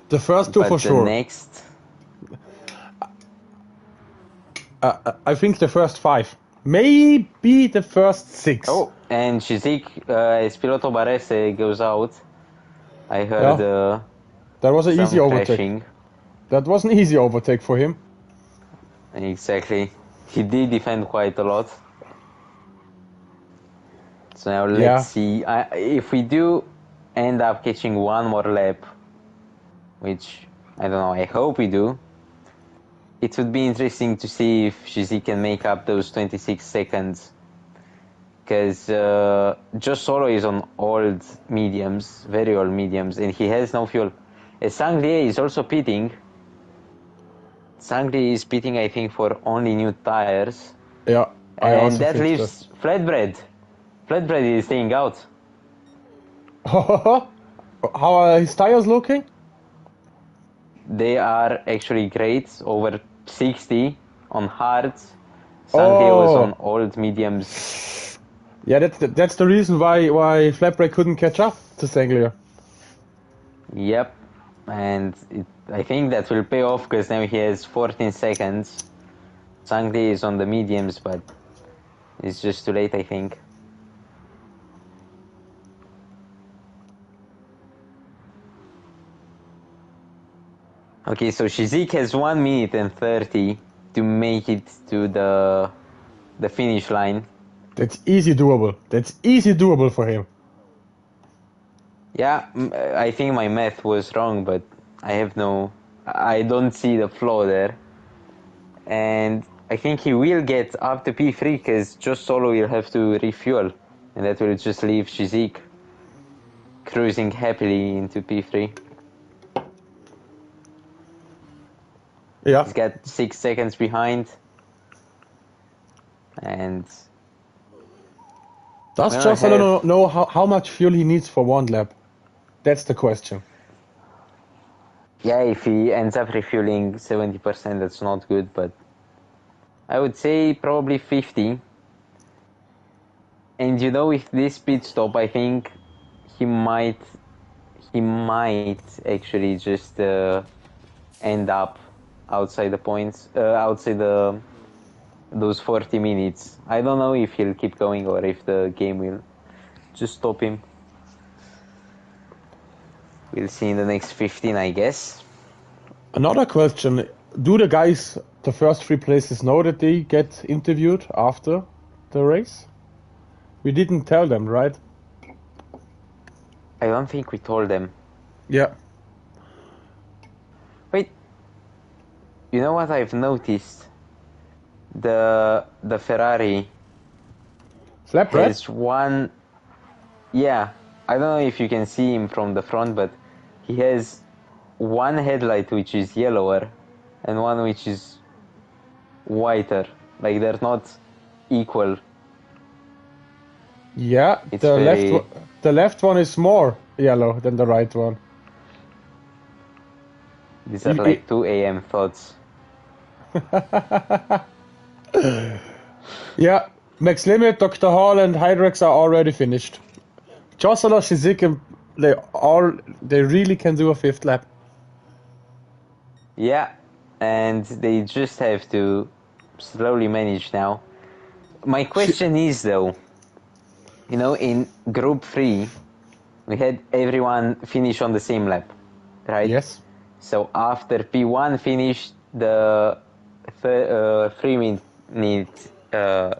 The first 2 for sure. But the next... I think the first 5. Maybe the first 6. Oh, and Shizik, as Piloto Barese goes out, I heard that was an easy overtake. Crashing. That was an easy overtake for him. Exactly. He did defend quite a lot. So now let's see. If we do end up catching one more lap, which I don't know, I hope we do, it would be interesting to see if Shizik can make up those 26 seconds. Because Just Solo is on old mediums, very old mediums, and he has no fuel. Sanglier is also pitting. Sanglier is pitting, I think, for only new tires. Yeah, and that leaves Flatbread. Flatbread is staying out. How are his tires looking? They are actually great, over 60 on hards. Sanglier was on old mediums. Yeah, that's the reason why Flatbread couldn't catch up to Sanglier. Yep, and I think that will pay off because now he has 14 seconds. Sanglier is on the mediums, but it's just too late, I think. Okay, so Shizik has 1 minute and 30 to make it to the finish line. That's easy doable. That's easy doable for him. Yeah, I think my math was wrong, but I don't see the flaw there. And I think he will get up to P3 because Just Solo will have to refuel, and that will just leave Shizik cruising happily into P3. Yeah. He's got 6 seconds behind. And does Josselin know how much fuel he needs for one lap? That's the question. Yeah, if he ends up refueling 70%, that's not good, but I would say probably 50. And you know, with this pit stop, I think he might actually just end up outside the points, outside those 40 minutes. I don't know if he'll keep going or if the game will just stop him. We'll see in the next 15, I guess. Another question: do the guys, the first 3 places, know that they get interviewed after the race? We didn't tell them, right? I don't think we told them. Yeah. Wait. You know what I've noticed? The Ferrari Flatbread? has one... Yeah. I don't know if you can see him from the front, but he has one headlight which is yellower and one which is whiter. Like they're not equal. Yeah, It's the left one is more yellow than the right one. These are You- like 2 a.m. thoughts. Yeah, Max Limit, Dr. Hall, and Hydrex are already finished. Jostler, Shizik, and they really can do a fifth lap. Yeah, and they just have to slowly manage now. My question is though, you know, in Group 3, we had everyone finish on the same lap, right? Yes. So after P1 finished, the 3-minute time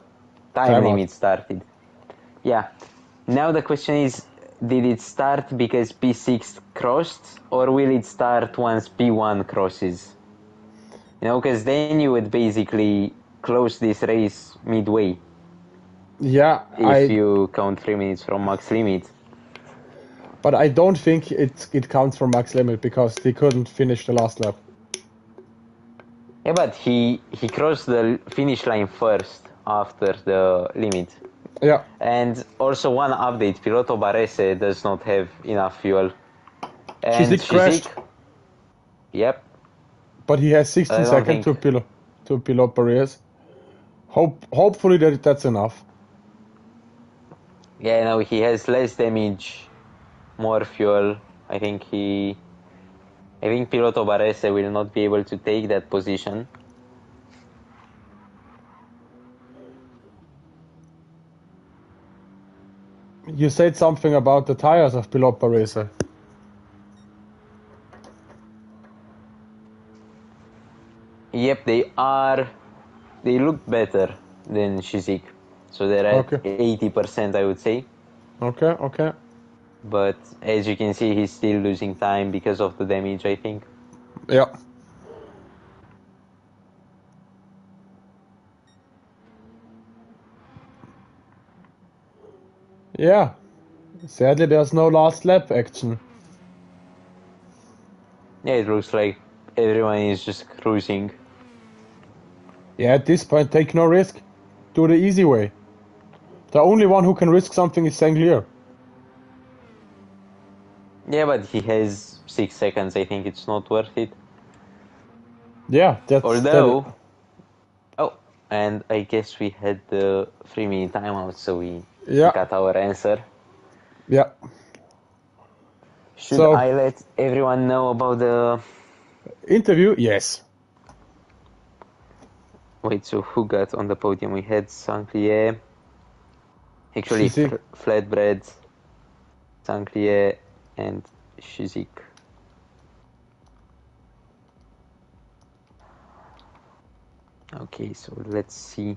Timeout. limit started. Yeah. Now the question is, did it start because P6 crossed, or will it start once P1 crosses? You know, because then you would basically close this race midway Yeah, if you count 3 minutes from max limit. but I don't think it counts for max limit because they couldn't finish the last lap. Yeah, but he crossed the finish line first after the limit. Yeah. And also one update, Piloto Barese does not have enough fuel. And Shizik crashed, yep. but he has 16 I don't seconds think. to pilot Perez. Hopefully that's enough. Yeah, no, he has less damage, more fuel. I think Piloto Barese will not be able to take that position. You said something about the tires of Pilot Perez. Yep, they look better than Shizik. So they're at Okay. 80%, I would say. Okay. But as you can see, he's still losing time because of the damage, I think. Yeah. Yeah. Sadly, there's no last lap action. Yeah, it looks like everyone is just cruising. Yeah, at this point, take no risk. Do the easy way. The only one who can risk something is Sanglier. Yeah, but he has 6 seconds. I think it's not worth it. Yeah, Although, oh, and I guess we had the 3-minute timeout, so we got our answer. Yeah. Should I let everyone know about the interview? Yes. Wait, so who got on the podium? We had Sanklier, actually Flatbread, Sanklier, and Shizik. Okay, so let's see.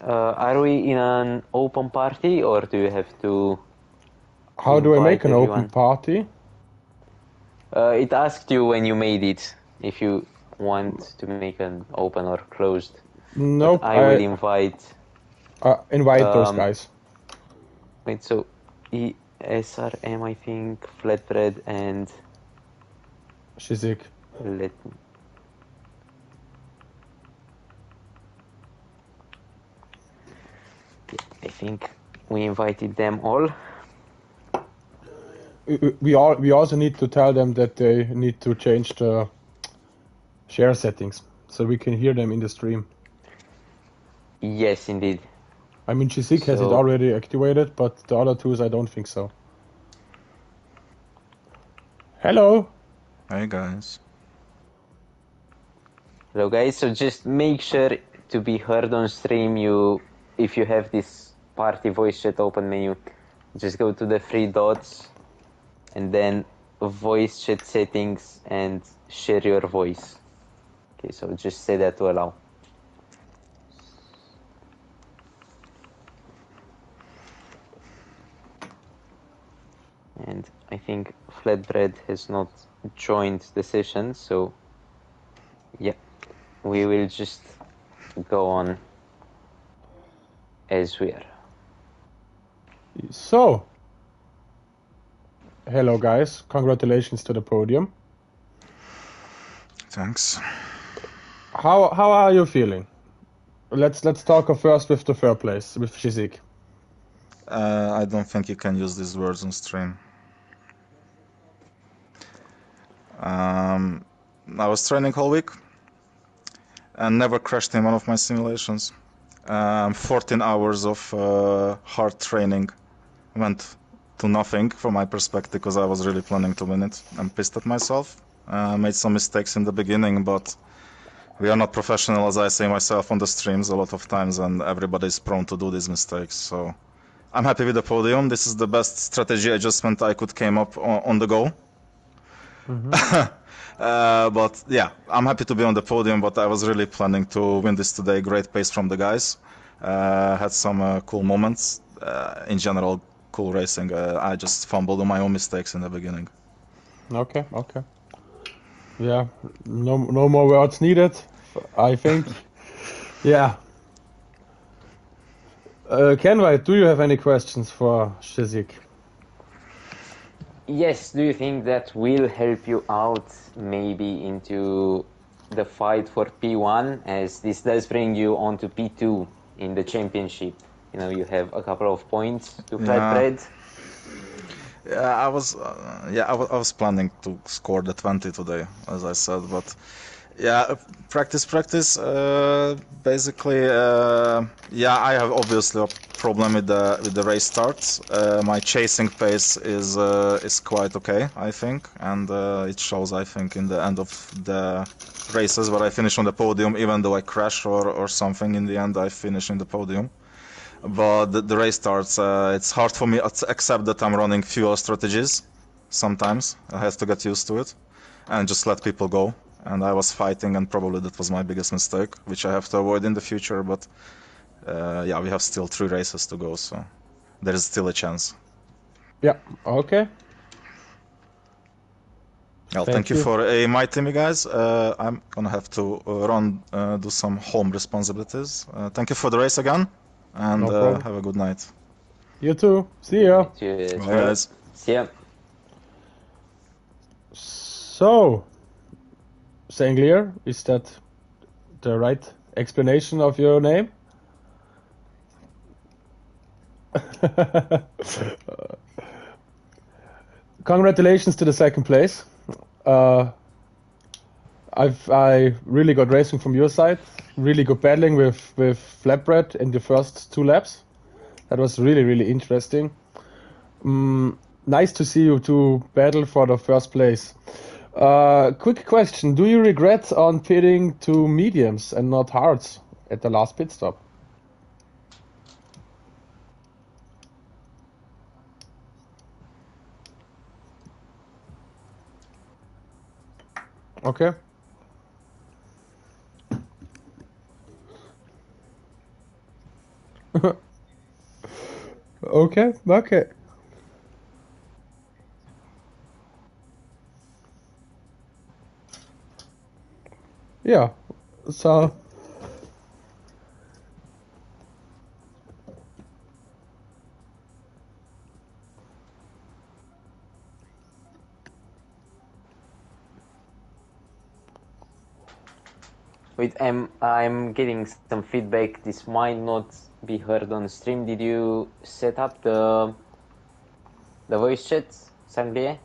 Are we in an open party, or do you have to How do I make an everyone? open party? It asked you when you made it if you want to make an open or closed. Nope. But I will invite. Invite those guys. Wait, so ESRM, I think, Flatbread, and Shizik. Let me. I think we invited them all. We also need to tell them that they need to change the share settings so we can hear them in the stream. Yes, indeed. I mean, Shizik has it already activated, but the other twos I don't think so. Hello. Hi guys. Hello guys, so just make sure to be heard on stream. If you have this party voice chat open menu, just go to the 3 dots and then voice chat settings and share your voice. Okay, so just say that to allow. Flatbread has not joined the session, so yeah, we will just go on as we are. So, hello guys, congratulations to the podium. Thanks. How are you feeling? Let's talk first with the third place, with Shizik. I don't think you can use these words on stream. I was training all week and never crashed in one of my simulations. 14 hours of hard training went to nothing from my perspective because I was really planning to win it. I'm pissed at myself. Made some mistakes in the beginning, but we are not professional, as I say myself on the streams a lot of times, and everybody is prone to do these mistakes. So I'm happy with the podium. This is the best strategy adjustment I could came up on the go. But yeah, I'm happy to be on the podium, but I was really planning to win this today. Great pace from the guys. Had some cool moments. In general, cool racing. I just fumbled on my own mistakes in the beginning. Okay. Yeah, no more words needed, I think. Yeah. Kenway, do you have any questions for Shizik? Yes, do you think that will help you out maybe into the fight for P1, as this does bring you on to P2 in the championship? You know, you have a couple of points to Flatbread. Yeah, I was planning to score the 20 today, as I said, but yeah, practice. Basically, yeah, I have obviously a problem with the race starts. My chasing pace is quite okay, I think, and it shows, I think, in the end of the races where I finish on the podium, even though I crash or something. In the end, I finish in the podium. But the race starts, it's hard for me to accept that I'm running fuel strategies. Sometimes I have to get used to it and just let people go. And I was fighting, and probably that was my biggest mistake, which I have to avoid in the future. But yeah, we have still 3 races to go, so there is still a chance. Yeah, okay. Well, thank you for inviting me, guys. I'm gonna have to run, do some home responsibilities. Thank you for the race again, and No problem. have a good night. You too. See ya. Bye, guys. See ya. So, Sanglier, is that the right explanation of your name? Congratulations to the second place. I really got racing from your side. Really good battling with Flatbread in the first 2 laps. That was really interesting. Nice to see you two battle for the first place. Quick question: do you regret on pitting to mediums and not hards at the last pit stop? Okay. Okay. Yeah. So. Wait, I'm getting some feedback. This might not be heard on stream. Did you set up the voice chat, Sanglier?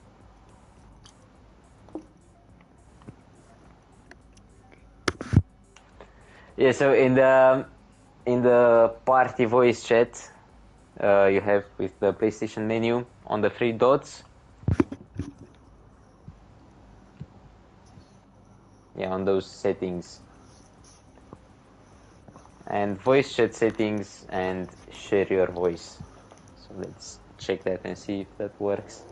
Yeah. So in the party voice chat, you have with the PlayStation menu on the 3 dots. Yeah, on those settings. And voice chat settings and share your voice. So let's check that and see if that works.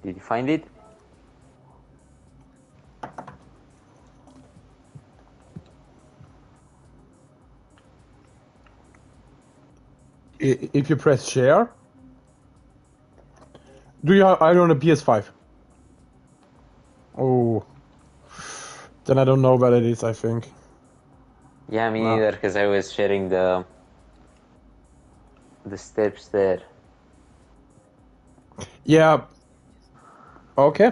Did you find it? If you press share, are you on a PS5? Oh, then I don't know what it is, I think. Yeah, me Wow. neither, because I was sharing the steps there. Yeah. Okay.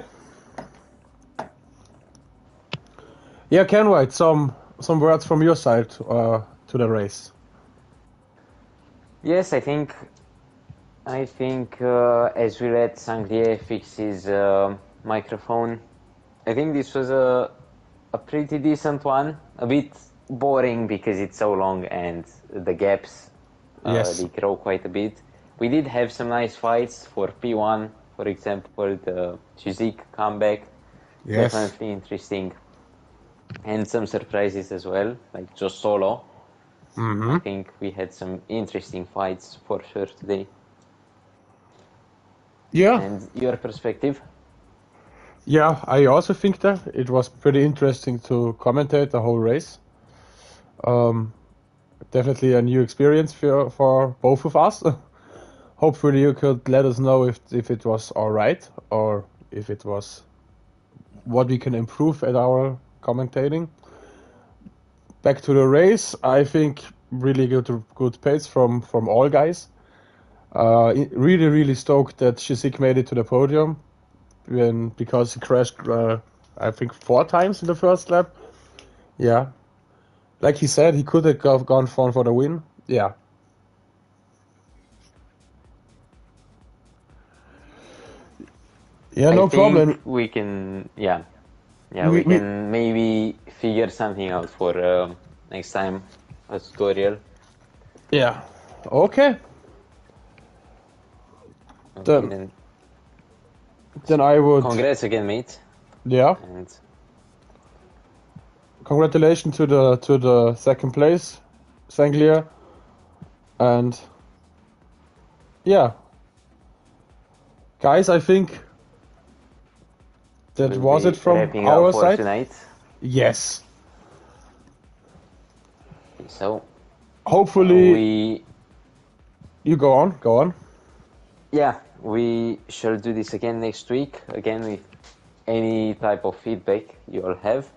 Yeah, Ken White, some words from your side to the race. Yes, I think as we let Sanglier fix his microphone, I think this was a pretty decent one. A bit boring because it's so long and the gaps Yes. they grow quite a bit. We did have some nice fights for P1, for example, the Chizik comeback. Yes. Definitely interesting. And some surprises as well, like just solo. I think we had some interesting fights for sure today. Yeah. And your perspective? Yeah, I also think that it was pretty interesting to commentate the whole race. Definitely a new experience for both of us. Hopefully you could let us know if it was alright or if it was what we can improve at our commentating. Back to the race, I think really good pace from all guys. Really stoked that Shizik made it to the podium because he crashed I think 4 times in the first lap. Yeah. Like he said, he could have gone for the win. Yeah. Yeah, no I think problem. we can, we We can maybe figure something out for next time, a tutorial. yeah. Okay. Okay, Then I would. Congrats again, mate. Yeah. And Congratulations to the second place, Sanglier. And yeah. Guys, I think that we'll was be it from wrapping our up for side. tonight. Yes. So Hopefully you go on. Yeah, we shall do this again next week, again with any type of feedback you all have.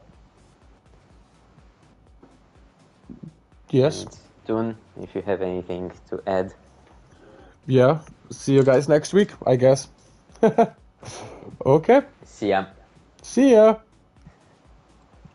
Yes. And Toon, if you have anything to add. Yeah. See you guys next week, I guess. Okay. See ya. See ya.